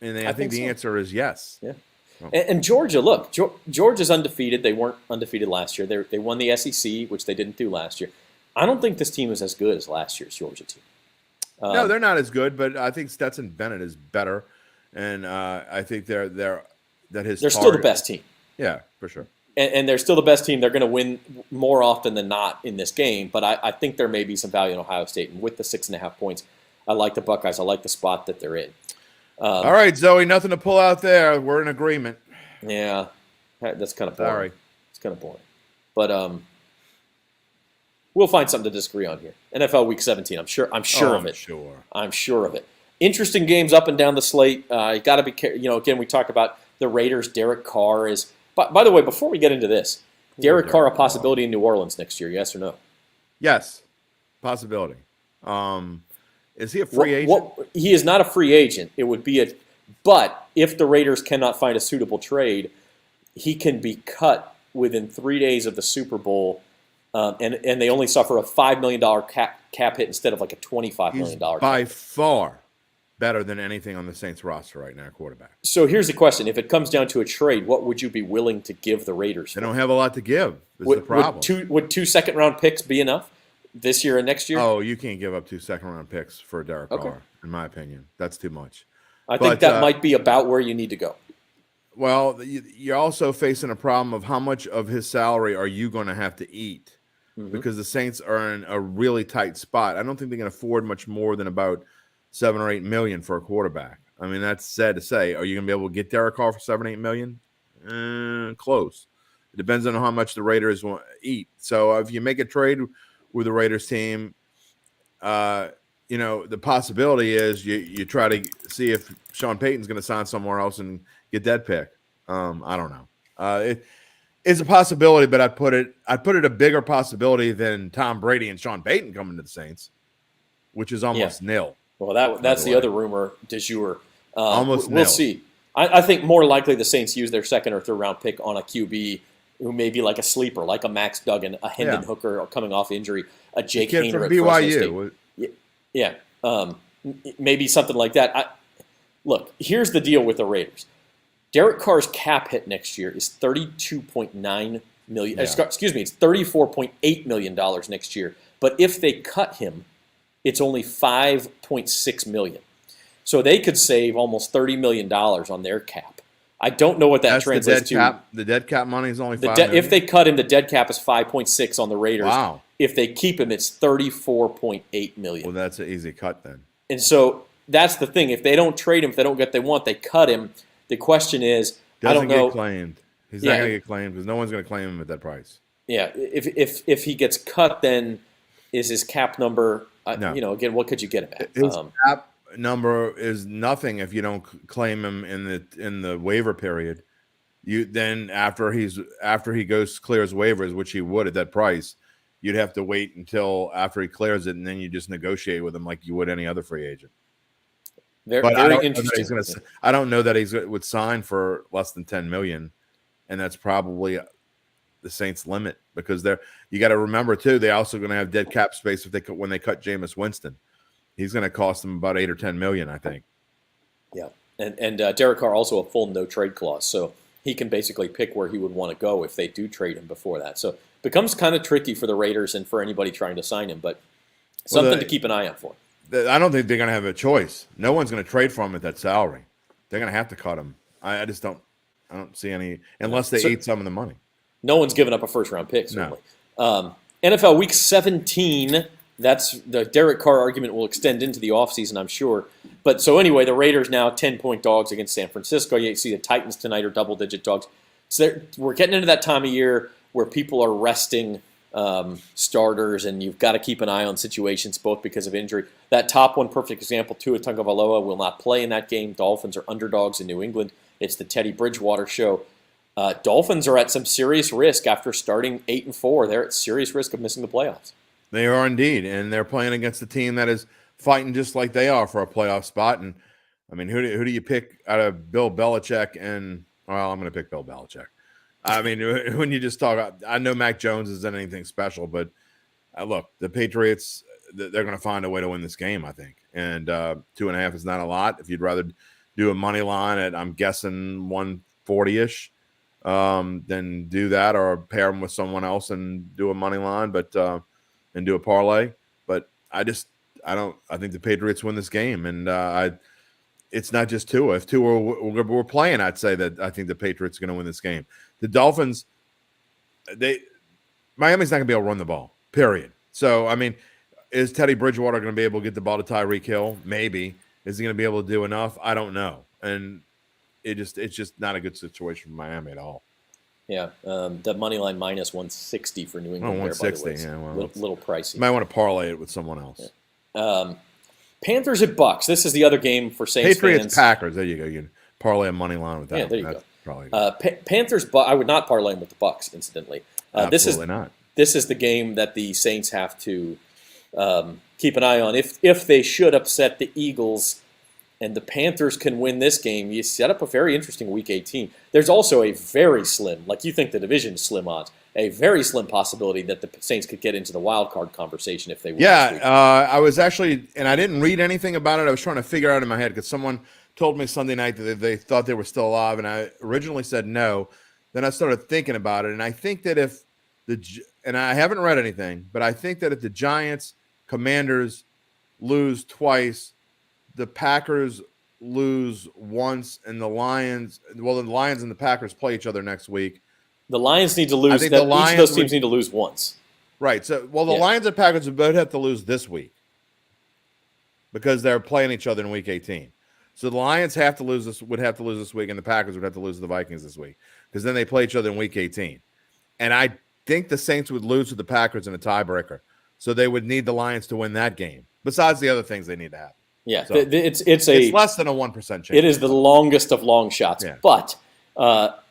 And I think the answer is yes. Yeah. And Georgia, look, Georgia's undefeated. They weren't undefeated last year. They won the SEC, which they didn't do last year. I don't think this team is as good as last year's Georgia team. No, they're not as good, but I think Stetson Bennett is better, and I think they're still the best team. Yeah, for sure. And they're still the best team. They're going to win more often than not in this game, but I think there may be some value in Ohio State. And with the 6.5 points, I like the Buckeyes. I like the spot that they're in. All right, Zoe, nothing to pull out there. We're in agreement. Yeah, that's kind of boring. Sorry. It's kind of boring. But we'll find something to disagree on here. NFL Week 17, I'm sure of it. I'm sure of it. Interesting games up and down the slate. You got to be careful. Again, we talked about the Raiders. Derek Carr is. By the way, before we get into this, Derek Carr a possibility in New Orleans next year? Yes or no? Yes, possibility. Is he a free agent? He is not a free agent. It would be but if the Raiders cannot find a suitable trade, he can be cut within 3 days of the Super Bowl, and they only suffer a $5 million cap hit instead of like a $25 million. By far better than anything on the Saints roster right now, quarterback. So here's the question: if it comes down to a trade, what would you be willing to give the Raiders? They don't have a lot to give. Is the problem. Would 2 second-round picks be enough this year and next year? Oh, you can't give up 2 second-round picks for Derek Carr, in my opinion. That's too much. I think that might be about where you need to go. Well, you're also facing a problem of how much of his salary are you going to have to eat, because the Saints are in a really tight spot. I don't think they can afford much more than about $7 or $8 million for a quarterback. I mean, that's sad to say. Are you going to be able to get Derek Carr for $7-8 million? Close. It depends on how much the Raiders want to eat. So if you make a trade with the Raiders team, the possibility is you try to see if Sean Payton's going to sign somewhere else and get that pick. I don't know. It is a possibility, but I'd put it a bigger possibility than Tom Brady and Sean Payton coming to the Saints, which is almost nil. Well, that's the other rumor du jour. Almost we'll see. I think more likely the Saints use their 2nd or 3rd round pick on a QB who may be like a sleeper, like a Max Duggan, a Hendon Hooker coming off injury, a Jake Haener at BYU. Yeah, maybe something like that. Look, here's the deal with the Raiders. Derek Carr's cap hit next year is $32.9 million. Excuse me, it's $34.8 million next year. But if they cut him, it's only $5.6 million. So they could save almost $30 million on their cap. I don't know what that translates to. The dead cap money is only $5 million. If they cut him, the dead cap is 5.6 on the Raiders. Wow. If they keep him, it's $34.8 million. Well, that's an easy cut then. And so that's the thing. If they don't trade him, if they don't get what they want, they cut him. The question is, I Doesn't don't know. get claimed. He's not going to get claimed because no one's going to claim him at that price. Yeah, if he gets cut, then is his cap number? No. Again, what could you get him at? His cap number is nothing if you don't claim him in the waiver period. You then after he clears waivers, which he would at that price, you'd have to wait until after he clears it, and then you just negotiate with him like you would any other free agent. Very interesting. I don't know that he would sign for less than $10 million, and that's probably the Saints' limit because you got to remember too. They're also going to have dead cap space when they cut Jameis Winston. He's going to cost them about $8 or $10 million, I think. Yeah, and Derek Carr also a full no trade clause, so he can basically pick where he would want to go if they do trade him before that. So it becomes kind of tricky for the Raiders and for anybody trying to sign him, but something to keep an eye out for. I don't think they're going to have a choice. No one's going to trade for him at that salary. They're going to have to cut him. I just don't. I don't see any unless they eat some of the money. No one's giving up a first-round pick, certainly. No. NFL Week 17, that's the Derek Carr argument will extend into the offseason, I'm sure. But so anyway, the Raiders now 10-point dogs against San Francisco. You see the Titans tonight are double-digit dogs. So we're getting into that time of year where people are resting starters, and you've got to keep an eye on situations, both because of injury. That top one, perfect example, Tua Tagovailoa will not play in that game. Dolphins are underdogs in New England. It's the Teddy Bridgewater show. Dolphins are at some serious risk after starting 8-4. They're at serious risk of missing the playoffs. They are indeed, and they're playing against a team that is fighting just like they are for a playoff spot. And I mean, who do you pick out of Bill Belichick? And well, I'm going to pick Bill Belichick. I mean, when you just talk about, I know Mac Jones isn't anything special, but look, the Patriots, they're going to find a way to win this game, I think. And 2.5 is not a lot. If you'd rather do a money line at, I'm guessing 140-ish, then do that, or pair them with someone else and do a money line, but and do a parlay. But I think the Patriots win this game, and it's not just Tua. If Tua were playing, I'd say that I think the Patriots are going to win this game. The Dolphins, Miami's not going to be able to run the ball, period. So, I mean, is Teddy Bridgewater going to be able to get the ball to Tyreek Hill? Maybe. Is he going to be able to do enough? I don't know. And it's just not a good situation for Miami at all. Yeah, the money line minus 160 for New England. 160, yeah, well, little pricey. You might want to parlay it with someone else. Yeah. Panthers at Bucks. This is the other game for Saints Patriots fans. Packers. There you go. You can parlay a money line with that. Yeah, there you go. Probably Panthers. I would not parlay them with the Bucks. Incidentally, absolutely not. This is the game that the Saints have to keep an eye on. If they should upset the Eagles, and the Panthers can win this game, you set up a very interesting Week 18. There's also a very slim, like you think the division is slim odds, a very slim possibility that the Saints could get into the wild card conversation if they win. Yeah, I was actually, and I didn't read anything about it. I was trying to figure out in my head because someone told me Sunday night that they thought they were still alive, and I originally said no. Then I started thinking about it, and I think that and I haven't read anything, but I think that if the Giants, Commanders lose twice, the Packers lose once, and the Lions and the Packers play each other next week. The Lions need to lose. Each of those teams need to lose once. Right. So, the Lions and Packers would both have to lose this week because they're playing each other in Week 18. So the Lions would have to lose this week, and the Packers would have to lose to the Vikings this week because then they play each other in Week 18. And I think the Saints would lose to the Packers in a tiebreaker, so they would need the Lions to win that game. Besides the other things they need to happen. Yeah, so it's less than a 1% chance. It is the longest of long shots, but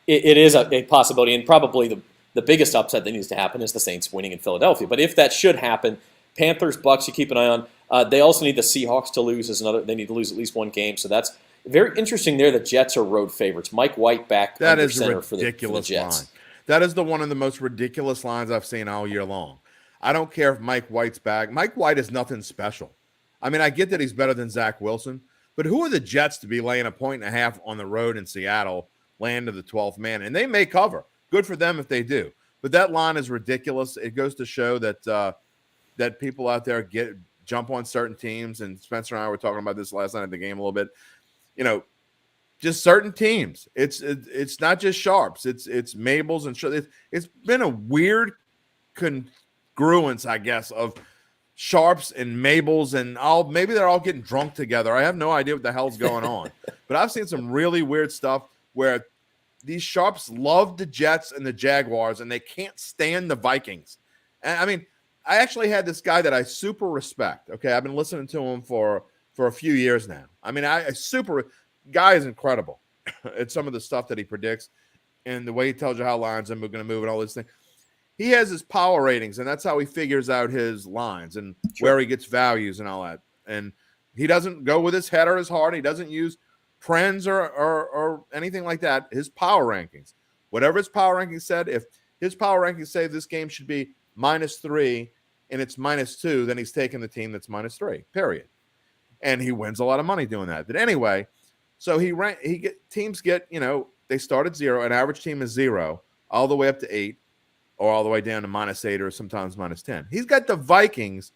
it is a possibility, and probably the biggest upset that needs to happen is the Saints winning in Philadelphia. But if that should happen, Panthers, Bucks, you keep an eye on. They also need the Seahawks to lose they need to lose at least one game, so that's very interesting there. The Jets are road favorites. Mike White back under center for the Jets. Line. That is one of the most ridiculous lines I've seen all year long. I don't care if Mike White's back. Mike White is nothing special. I mean, I get that he's better than Zach Wilson, but who are the Jets to be laying 1.5 on the road in Seattle, land of the 12th man? And they may cover. Good for them if they do. But that line is ridiculous. It goes to show that that people out there jump on certain teams, and Spencer and I were talking about this last night at the game a little bit. Just certain teams. It's not just sharps. It's Mabels and it's been a weird congruence, I guess, of Sharps and Mabels and maybe they're all getting drunk together. I have no idea what the hell's going on. But I've seen some really weird stuff where these Sharps love the Jets and the Jaguars, and they can't stand the Vikings. And I mean, I actually had this guy that I super respect. Okay, I've been listening to him for a few years now. I mean, guy is incredible. It's some of the stuff that he predicts and the way he tells you how lines are going to move and all this thing. He has his power ratings, and that's how he figures out his lines and where he gets values and all that. And he doesn't go with his head or his heart. He doesn't use trends or anything like that. His power rankings, whatever his power rankings said, if his power rankings say this game should be -3 and it's -2, then he's taking the team that's -3, period. And he wins a lot of money doing that. But anyway, so teams get, they start at 0. An average team is 0 all the way up to 8 or all the way down to -8 or sometimes -10. He's got the Vikings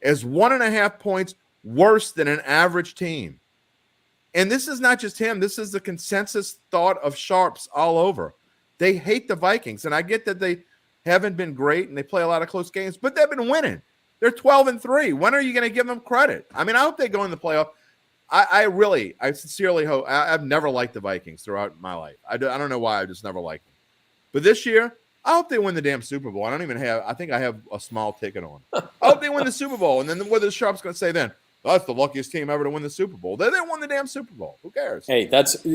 as 1.5 points worse than an average team. And this is not just him. This is the consensus thought of Sharps all over. They hate the Vikings. And I get that they haven't been great and they play a lot of close games, but they've been winning. They're 12-3. When are you going to give them credit? I mean, I hope they go in the playoff. I sincerely hope. I've never liked the Vikings throughout my life. I don't know why. I just never liked them. But this year, I hope they win the damn Super Bowl. I think I have a small ticket on. I hope they win the Super Bowl. And then what are the Sharps going to say then? That's the luckiest team ever to win the Super Bowl. They won the damn Super Bowl. Who cares? Hey,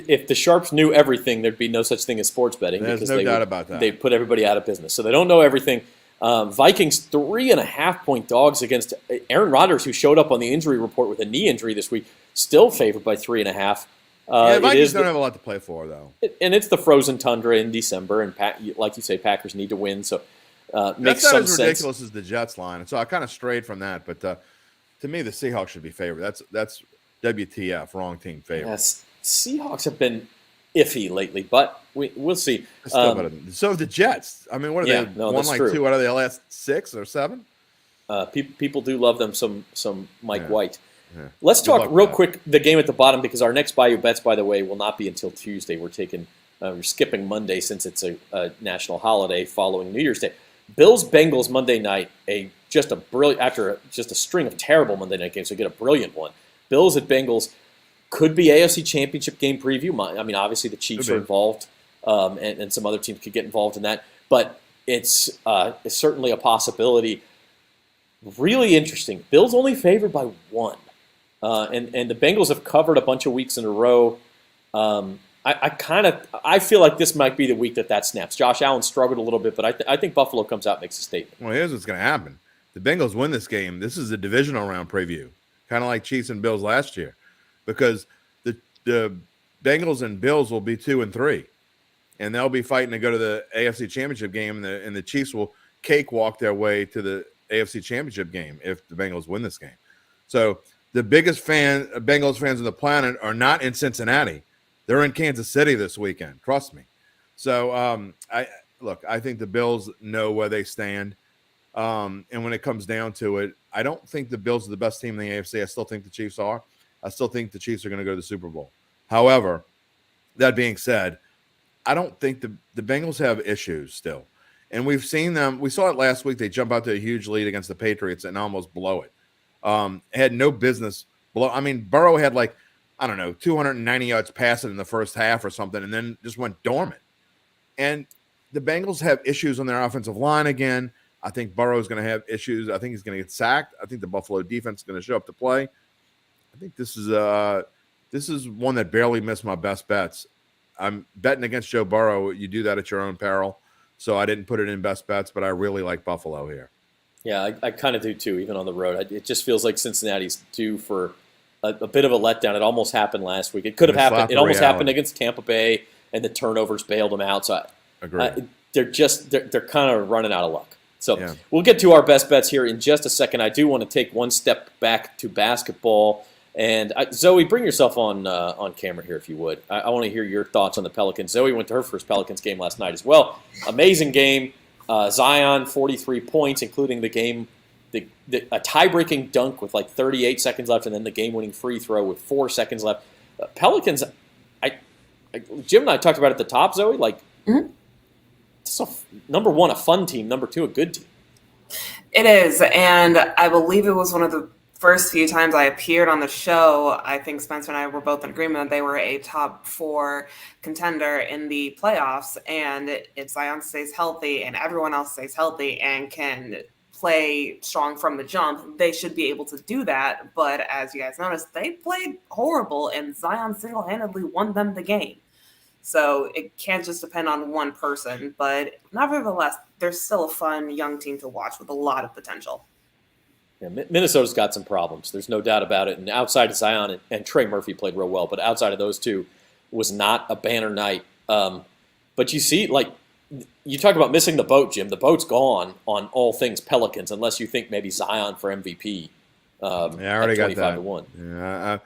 if the Sharps knew everything, there'd be no such thing as sports betting. There's no doubt about that. They put everybody out of business. So they don't know everything. Vikings 3.5-point dogs against Aaron Rodgers, who showed up on the injury report with a knee injury this week, still favored by 3.5. Vikings don't have a lot to play for, though. And it's the frozen tundra in December, and like you say, Packers need to win. So makes some sense. That's not as ridiculous as the Jets line. And so I kind of strayed from that, but to me, the Seahawks should be favored. That's WTF, wrong team favorite. Yes, Seahawks have been iffy lately, but we'll see. So have the Jets. I mean, what are they? Won like true. 2 out of the last 6 or 7? People do love them some Mike White. Yeah. Let's talk real quick the game at the bottom, because our next Bayou Bets, by the way, will not be until Tuesday. We're skipping Monday since it's a national holiday following New Year's Day. Bills-Bengals Monday night, after a string of terrible Monday night games, so get a brilliant one. Bills at Bengals could be AFC Championship game preview. I mean, obviously the Chiefs are involved, and some other teams could get involved in that, but it's certainly a possibility. Really interesting. Bills only favored by 1. And the Bengals have covered a bunch of weeks in a row. I feel like this might be the week that snaps. Josh Allen struggled a little bit, but I think Buffalo comes out and makes a statement. Well, here's what's going to happen. The Bengals win this game. This is a divisional round preview, kind of like Chiefs and Bills last year, because the Bengals and Bills will be 2-3, and they'll be fighting to go to the AFC Championship game, and the Chiefs will cakewalk their way to the AFC Championship game if the Bengals win this game. So the biggest Bengals fans on the planet are not in Cincinnati. They're in Kansas City this weekend. Trust me. So I think the Bills know where they stand. And when it comes down to it, I don't think the Bills are the best team in the AFC. I still think the Chiefs are. I still think the Chiefs are going to go to the Super Bowl. However, that being said, I don't think the Bengals have issues still. And we've seen them. We saw it last week. They jump out to a huge lead against the Patriots and almost blow it. Had no business blow. I mean, Burrow had 290 yards passing in the first half or something, and then just went dormant. And the Bengals have issues on their offensive line again. I think Burrow's going to have issues. I think he's going to get sacked. I think the Buffalo defense is going to show up to play. I think this is one that barely missed my best bets. I'm betting against Joe Burrow. You do that at your own peril. So I didn't put it in best bets, but I really like Buffalo here. Yeah, I kind of do too, even on the road. It just feels like Cincinnati's due for a bit of a letdown. It almost happened last week. It could have happened. It almost happened against Tampa Bay, and the turnovers bailed them out. So they're kind of running out of luck. So We'll get to our best bets here in just a second. I do want to take one step back to basketball. And Zoe, bring yourself on camera here if you would. I want to hear your thoughts on the Pelicans. Zoe went to her first Pelicans game last night as well. Amazing game. Zion, 43 points, including the game, a tie-breaking dunk with 38 seconds left, and then the game-winning free throw with 4 seconds left. Pelicans, Jim and I talked about it at the top, Zoe. Number one, a fun team. Number two, a good team. It is, and I believe it was one of the first few times I appeared on the show. I think Spencer and I were both in agreement that they were a top 4 contender in the playoffs. And if Zion stays healthy and everyone else stays healthy and can play strong from the jump, they should be able to do that. But as you guys noticed, they played horrible, and Zion single-handedly won them the game. So it can't just depend on one person, but nevertheless, they're still a fun young team to watch with a lot of potential. Yeah, Minnesota's got some problems. There's no doubt about it. And outside of Zion and Trey Murphy played real well, but outside of those two, was not a banner night. But you see, like, you talk about missing the boat, Jim. The boat's gone on all things Pelicans, unless you think maybe Zion for MVP. Yeah, I already got that. 25-1. Yeah,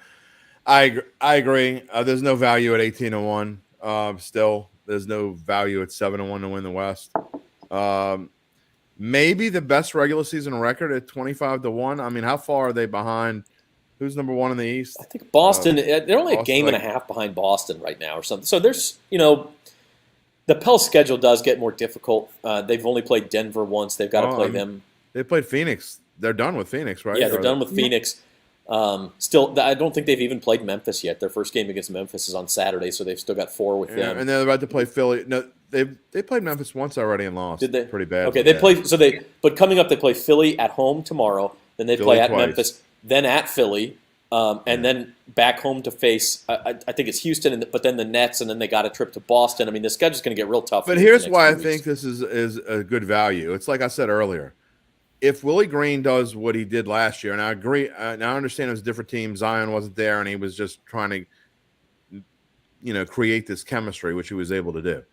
I agree. There's no value at 18-1. Still, there's no value at 7-1 to win the West. Maybe the best regular season record at 25-1. I mean, how far are they behind? Who's number 1 in the East? I think Boston. They're only a game and a half behind Boston right now, or something. So there's, the Pels schedule does get more difficult. They've only played Denver once. They've got to play them. They played Phoenix. They're done with Phoenix, right? Yeah, they're done with Phoenix. Still, I don't think they've even played Memphis yet. Their first game against Memphis is on Saturday, so they've still got 4 with them. And they're about to play Philly. No, they played Memphis once already and lost. Did they? Pretty bad. Okay, but coming up, they play Philly at home tomorrow. Then they play at twice. Memphis, then at Philly, and then back home to face. I think it's Houston, but then the Nets, and then they got a trip to Boston. I mean, the schedule's going to get real tough. But here's why I think this is a good value. It's like I said earlier. If Willie Green does what he did last year, and I agree, and I understand it was a different team. Zion wasn't there, and he was just trying to, create this chemistry, which he was able to do.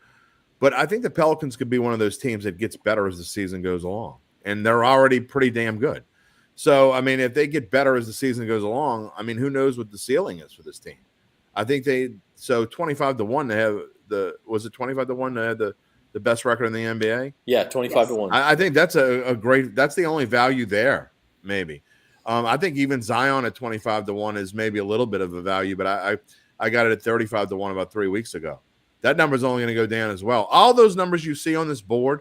But I think the Pelicans could be one of those teams that gets better as the season goes along, and they're already pretty damn good. So, I mean, if they get better as the season goes along, I mean, who knows what the ceiling is for this team? I think 25-1 to have was it 25-1 to have the best record in the NBA? Yeah, 25-1. I think that's a great. That's the only value there. Maybe. I think even Zion at 25-1 is maybe a little bit of a value, but I got it at 35-1 about 3 weeks ago. That number's only going to go down as well. All those numbers you see on this board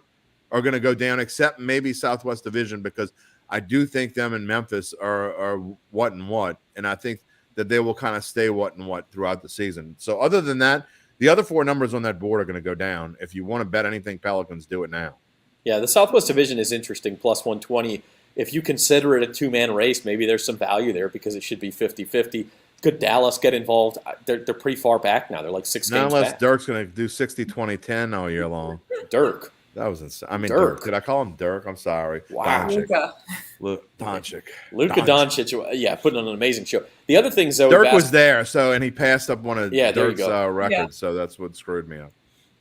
are going to go down, except maybe Southwest Division, because I do think them and Memphis are what and what, and I think that they will kind of stay what and what throughout the season. So other than that, the other 4 numbers on that board are going to go down. If you want to bet anything Pelicans, do it now. Yeah, the Southwest Division is interesting, plus 120. If you consider it a 2-man race, maybe there's some value there because it should be 50-50. Could Dallas get involved? They're pretty far back now. They're like 6 games back. Not unless Dirk's going to do 60-20-10 all year long. Dirk. That was insane. I mean, Dirk. Did I call him Dirk? I'm sorry. Wow. Doncic. Luka Doncic. Yeah, putting on an amazing show. The other thing, Zoe. Dirk was there, and he passed up one of Dirk's records, Yeah. so that's what screwed me up.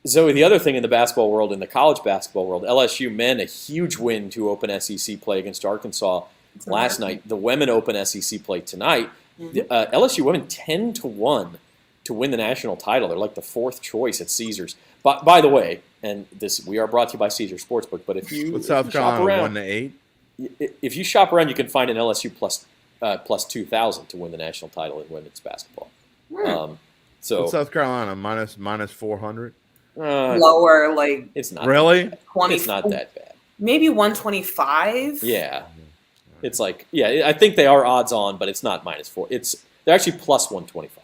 Zoe, the other thing in the basketball world, in the college basketball world, LSU men, a huge win to open SEC play against Arkansas last night. The women open SEC play tonight. LSU women 10-1 to win the national title. They're like the 4th choice at Caesars. But by the way, and we are brought to you by Caesars Sportsbook. But if you South Carolina 1-8, if you shop around, you can find an LSU plus 2,000 to win the national title in women's basketball. So South Carolina minus 400. Lower, like it's not really. 20, it's not that bad. Maybe 125. Yeah, it's like I think they are odds on, but it's not -4. They're actually plus 125.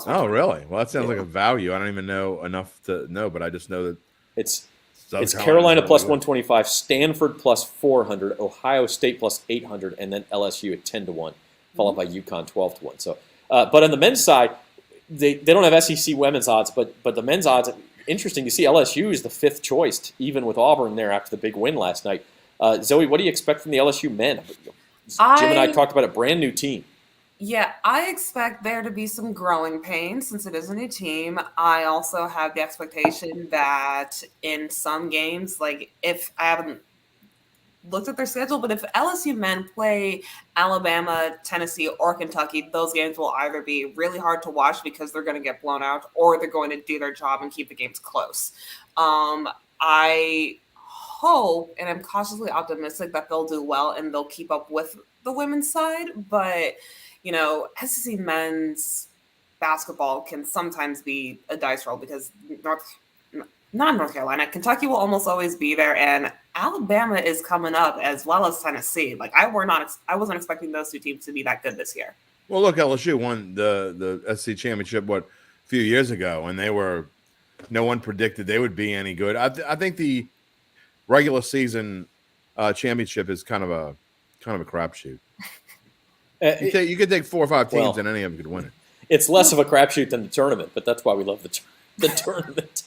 Oh, really? Well, that sounds like a value. I don't even know enough to know, but I just know that it's Carolina plus 125, Stanford plus 400, Ohio State plus 800, and then LSU at 10-1, followed by UConn 12-1. So, but on the men's side, they don't have SEC women's odds, but the men's odds. Interesting to see LSU is the 5th choice, even with Auburn there after the big win last night. Zoe, what do you expect from the LSU men? Jim and I talked about a brand new team. Yeah, I expect there to be some growing pains since it is a new team. I also have the expectation that in some games, like if I haven't looked at their schedule, but if LSU men play Alabama, Tennessee, or Kentucky, those games will either be really hard to watch because they're going to get blown out, or they're going to do their job and keep the games close. I hope, and I'm cautiously optimistic that they'll do well and they'll keep up with the women's side, but SEC men's basketball can sometimes be a dice roll because not North Carolina. Kentucky will almost always be there, and Alabama is coming up as well as Tennessee. Like I wasn't expecting those two teams to be that good this year. Well, look, LSU won the SC championship a few years ago, and no one predicted they would be any good. I think the regular season championship is kind of a crapshoot. You could take 4 or 5 teams, and any of them could win it. It's less of a crapshoot than the tournament, but that's why we love the tournament.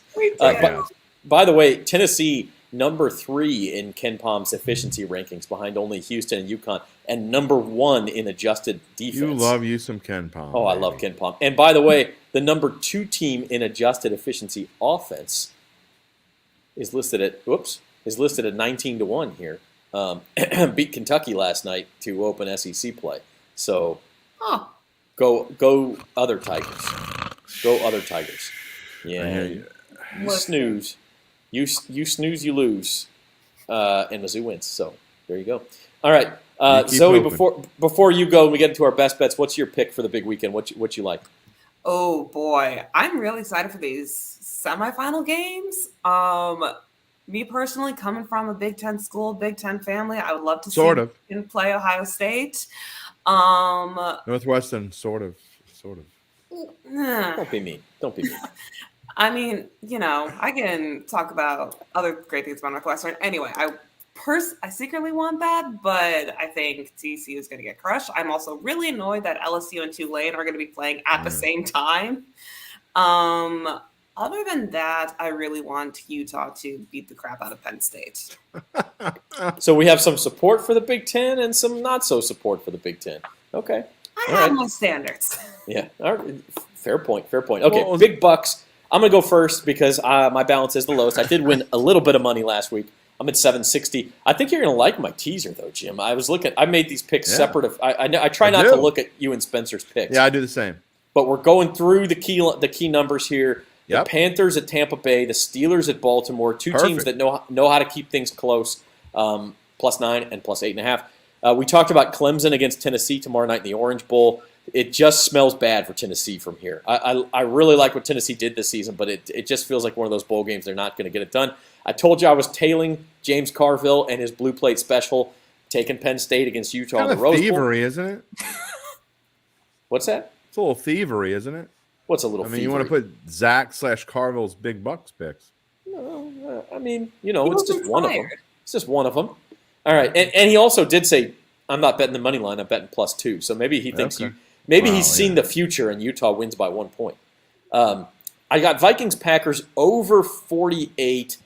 By the way, Tennessee, number 3 in Ken Palm's efficiency rankings, behind only Houston and UConn, and number 1 in adjusted defense. You love you some Ken Palm. Oh, baby. I love Ken Palm. And by the way, the number 2 team in adjusted efficiency offense is listed at 19-1 here. Beat Kentucky last night to open SEC play. So, go other Tigers. Go other Tigers. Yeah. You snooze. You snooze, you lose. And Mizzou wins. So, there you go. All right. Zoe, before you go and we get into our best bets, what's your pick for the big weekend? What you like? Oh, boy. I'm really excited for these semifinal games. Me personally, coming from a Big Ten school, Big Ten family, I would love to see him play Ohio State. Northwestern, sort of. Don't be mean. I mean, I can talk about other great things about Northwestern. Anyway, I secretly want that, but I think TCU is going to get crushed. I'm also really annoyed that LSU and Tulane are going to be playing at the same time. Other than that, I really want Utah to beat the crap out of Penn State. So we have some support for the Big Ten and some not so support for the Big Ten. Okay. I have my standards. Yeah. All right. Fair point. Okay, big bucks. I'm going to go first because my balance is the lowest. I did win a little bit of money last week. I'm at 760. I think you're going to like my teaser, though, Jim. I made these picks separate. I try not to look at you and Spencer's picks. Yeah, I do the same. But we're going through the key numbers here. Yep. The Panthers at Tampa Bay, the Steelers at Baltimore, two teams that know how to keep things close, +9 and +8.5. We talked about Clemson against Tennessee tomorrow night in the Orange Bowl. It just smells bad for Tennessee from here. I really like what Tennessee did this season, but it just feels like one of those bowl games they're not going to get it done. I told you I was tailing James Carville and his Blue Plate Special, taking Penn State against Utah in the Rose Bowl. Thievery, isn't it? What's that? It's a little thievery, isn't it? What's a little thievery? You want to put Zach/Carville's big bucks picks. No, it's just one of them. It's just one of them. All right, and he also did say, I'm not betting the money line, I'm betting +2. So maybe he thinks he's seen the future and Utah wins by 1 point. I got Vikings-Packers over 48.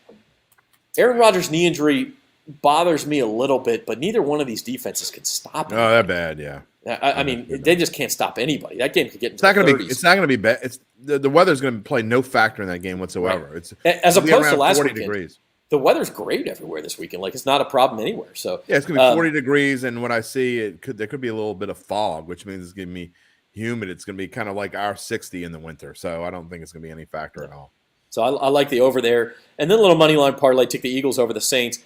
Aaron Rodgers' knee injury bothers me a little bit, but neither one of these defenses can stop it. Oh, they're bad, yeah. I mean, they just can't stop anybody. That game could get into the 30s. It's not going to be bad. It's the weather's going to play no factor in that game whatsoever. Right. It's as opposed to last 40 weekend. Degrees. The weather's great everywhere this weekend. Like, it's not a problem anywhere. So yeah, it's going to be 40 degrees, and what I see, there could be a little bit of fog, which means it's going to be humid. It's going to be kind of like our 60 in the winter. So I don't think it's going to be any factor at all. So I like the over there. And then a little money line parlay, take the Eagles over the Saints.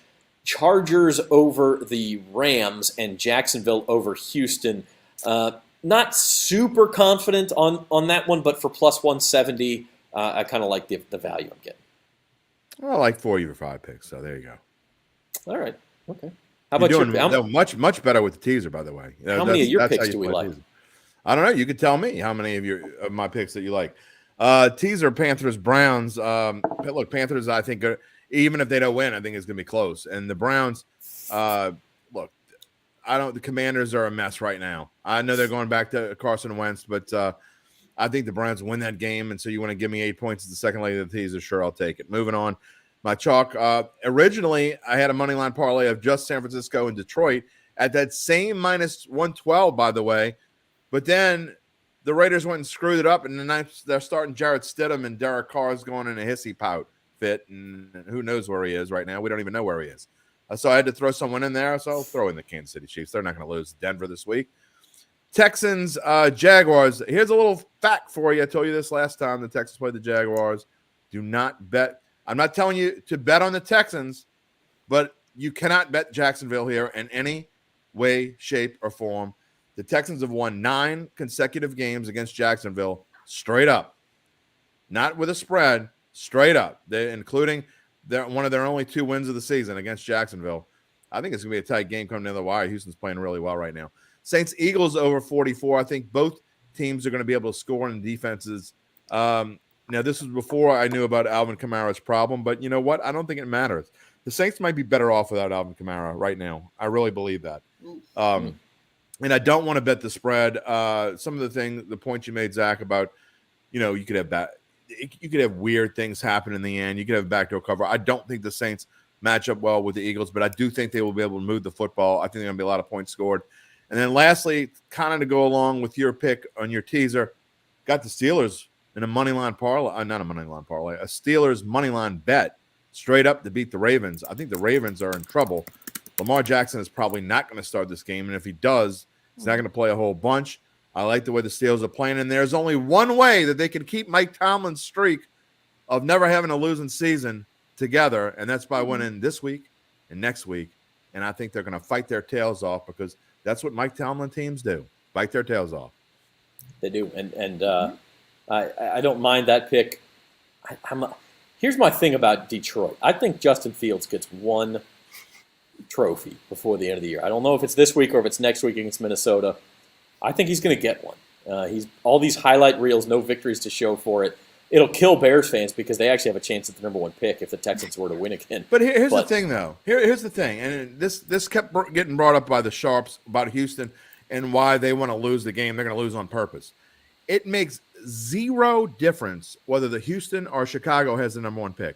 Chargers over the Rams, and Jacksonville over Houston. Not super confident on that one, but for +170, I kind of like the value I'm getting. Well, I like 4 of your 5 picks, so there you go. All right. Okay. How about your much better with the teaser, by the way. How many of your picks do we like? Teaser. I don't know. You could tell me how many of my picks that you like. Teaser Panthers Browns. Look, Panthers, I think, even if they don't win, I think it's going to be close. And the Browns, look, the Commanders are a mess right now. I know they're going back to Carson Wentz, but I think the Browns win that game. And so you want to give me 8 points at the second leg of the teaser? Sure, I'll take it. Moving on. My chalk. Originally, I had a money line parlay of just San Francisco and Detroit at that same -112, by the way. But then the Raiders went and screwed it up, and then they're starting Jarrett Stidham, and Derek Carr's going in a hissy pout fit, and who knows where he is right now. We don't even know where he is. So I had to throw someone in there, so I'll throw in the Kansas City Chiefs. They're not going to lose Denver this week. Texans, Jaguars. Here's a little fact for you. I told you this last time. The Texans played the Jaguars. Do not bet. I'm not telling you to bet on the Texans, but you cannot bet Jacksonville here in any way, shape, or form. The Texans have won 9 consecutive games against Jacksonville straight up. Not with a spread, straight up. Including one of their only 2 wins of the season against Jacksonville. I think it's going to be a tight game coming down the wire. Houston's playing really well right now. Saints Eagles over 44. I think both teams are going to be able to score in defenses. Now, this was before I knew about Alvin Kamara's problem, but you know what? I don't think it matters. The Saints might be better off without Alvin Kamara right now. I really believe that. And I don't want to bet the spread. Some of the points you made, Zach, about, you could have weird things happen in the end. You could have backdoor cover. I don't think the Saints match up well with the Eagles, but I do think they will be able to move the football. I think there's going to be a lot of points scored. And then lastly, kind of to go along with your pick on your teaser, got the Steelers in a money line parlay, not a money line parlay, a Steelers money line bet straight up to beat the Ravens. I think the Ravens are in trouble. Lamar Jackson is probably not going to start this game, and if he does, he's not going to play a whole bunch. I like the way the Steelers are playing, and there's only one way that they can keep Mike Tomlin's streak of never having a losing season together, and that's by winning this week and next week. And I think they're going to fight their tails off because that's what Mike Tomlin teams do, fight their tails off. They do, and I don't mind that pick. Here's my thing about Detroit. I think Justin Fields gets one trophy before the end of the year. I don't know if it's this week or if it's next week against Minnesota. I think he's going to get one. He's all these highlight reels, no victories to show for it. It'll kill Bears fans because they actually have a chance at the number 1 pick if the Texans were to win again. But here's the thing, though. Here's the thing, and this kept getting brought up by the Sharps about Houston and why they want to lose the game. They're going to lose on purpose. It makes zero difference whether the Houston or Chicago has the number 1 pick.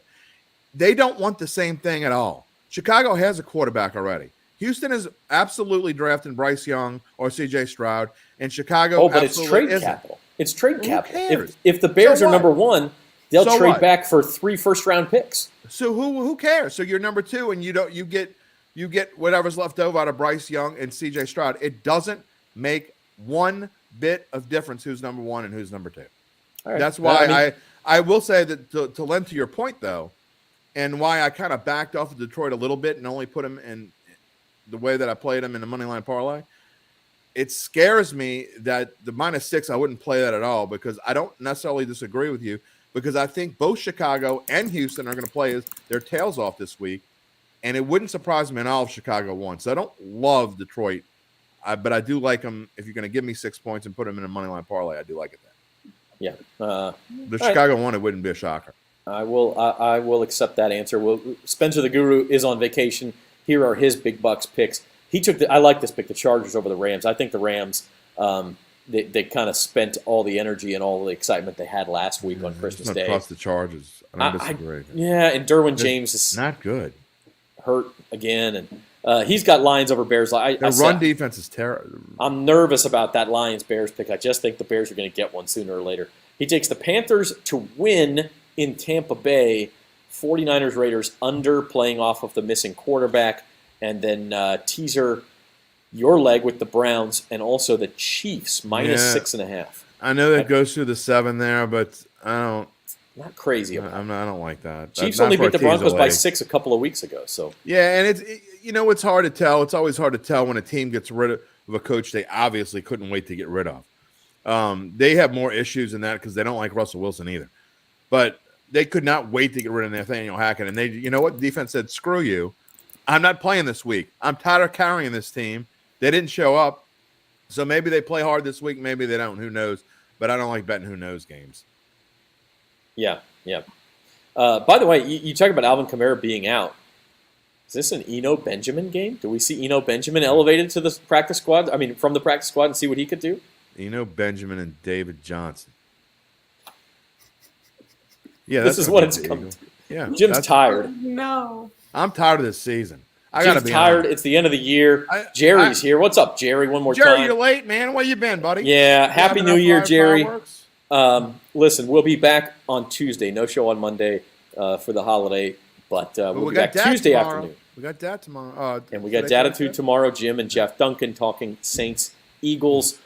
They don't want the same thing at all. Chicago has a quarterback already. Houston is absolutely drafting Bryce Young or C.J. Stroud, and Chicago. Oh, but it's trade capital. It's trade capital. If the Bears are number 1, they'll trade back for 3 first-round picks. So who cares? So you're number 2, and you get whatever's left over out of Bryce Young and C.J. Stroud. It doesn't make one bit of difference who's number 1 and who's number 2. Right. That's why I will say that to lend to your point though, and why I kind of backed off of Detroit a little bit and only put him in the way that I played him in the money line parlay. It scares me that the -6, I wouldn't play that at all because I don't necessarily disagree with you because I think both Chicago and Houston are going to play their tails off this week, and it wouldn't surprise me at all if Chicago won. So I don't love Detroit, but I do like them. If you're going to give me 6 points and put them in a money line parlay, I do like it then. Yeah. The Chicago one, it wouldn't be a shocker. I will accept that answer. Spencer the Guru is on vacation. Here are his big bucks picks. I like this pick, the Chargers over the Rams. I think the Rams, they kind of spent all the energy and all the excitement they had last week on Christmas Day. Trust the Chargers. I don't disagree. And Derwin James is not good. Hurt again, and he's got Lions over Bears. Their run defense is terrible. I'm nervous about that Lions-Bears pick. I just think the Bears are going to get one sooner or later. He takes the Panthers to win in Tampa Bay, 49ers Raiders under, playing off of the missing quarterback, and then teaser your leg with the Browns and also the Chiefs -6.5. I know that goes through the 7 there, but I don't. Not crazy. I don't like that. Chiefs only beat the Broncos by 6 a couple of weeks ago. So yeah, and it's hard to tell. It's always hard to tell when a team gets rid of a coach they obviously couldn't wait to get rid of. They have more issues than that because they don't like Russell Wilson either. But they could not wait to get rid of Nathaniel Hackett. And you know what? The defense said, screw you. I'm not playing this week. I'm tired of carrying this team. They didn't show up. So maybe they play hard this week. Maybe they don't. Who knows? But I don't like betting who knows games. Yeah. By the way, you talk about Alvin Kamara being out. Is this an Eno Benjamin game? Do we see Eno Benjamin elevated to the practice squad? I mean, from the practice squad and see what he could do? Eno Benjamin and David Johnson. Yeah, this is what it's come to. Yeah, Jim's tired. No. I'm tired of this season. Jim's tired. It's the end of the year. Jerry's here. What's up, Jerry? One more time. Jerry, you're late, man. Where you been, buddy? Yeah, Happy New Year, Jerry. Listen, we'll be back on Tuesday. No show on Monday for the holiday, but we'll be back Tuesday afternoon. We got that tomorrow. And we got Datitude tomorrow. Jim and Jeff Duncan talking Saints, Eagles.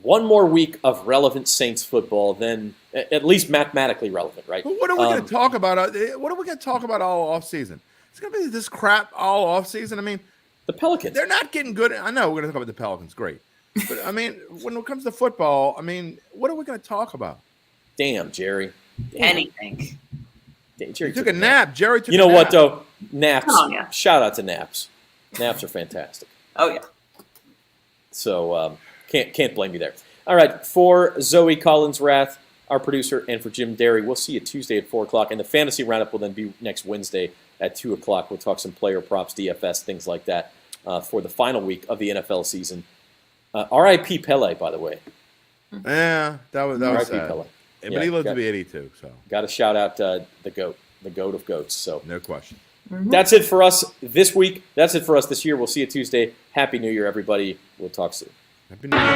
One more week of relevant Saints football, then at least mathematically relevant, right? But what are we going to talk about? What are we going to talk about all offseason? It's going to be this crap all offseason. I mean, the Pelicans. They're not getting good. I know we're going to talk about the Pelicans. Great. But, I mean, when it comes to football, I mean, what are we going to talk about? Damn, Jerry. Damn. Anything. He took a nap. Jerry took a nap. You know what, though? Naps. Oh, yeah. Shout out to naps. Naps are fantastic. Oh, yeah. So can't blame you there. All right, for Zoe Collins-Rath, our producer, and for Jim Derry, we'll see you Tuesday at 4 o'clock. And the fantasy roundup will then be next Wednesday at 2 o'clock. We'll talk some player props, DFS, things like that for the final week of the NFL season. R.I.P. Pele, by the way. Yeah, that was sad. Pele. But he lived to be 82, so. Got to shout out the GOAT of GOATs. So no question. That's it for us this week. That's it for us this year. We'll see you Tuesday. Happy New Year, everybody. We'll talk soon. Happy New Year.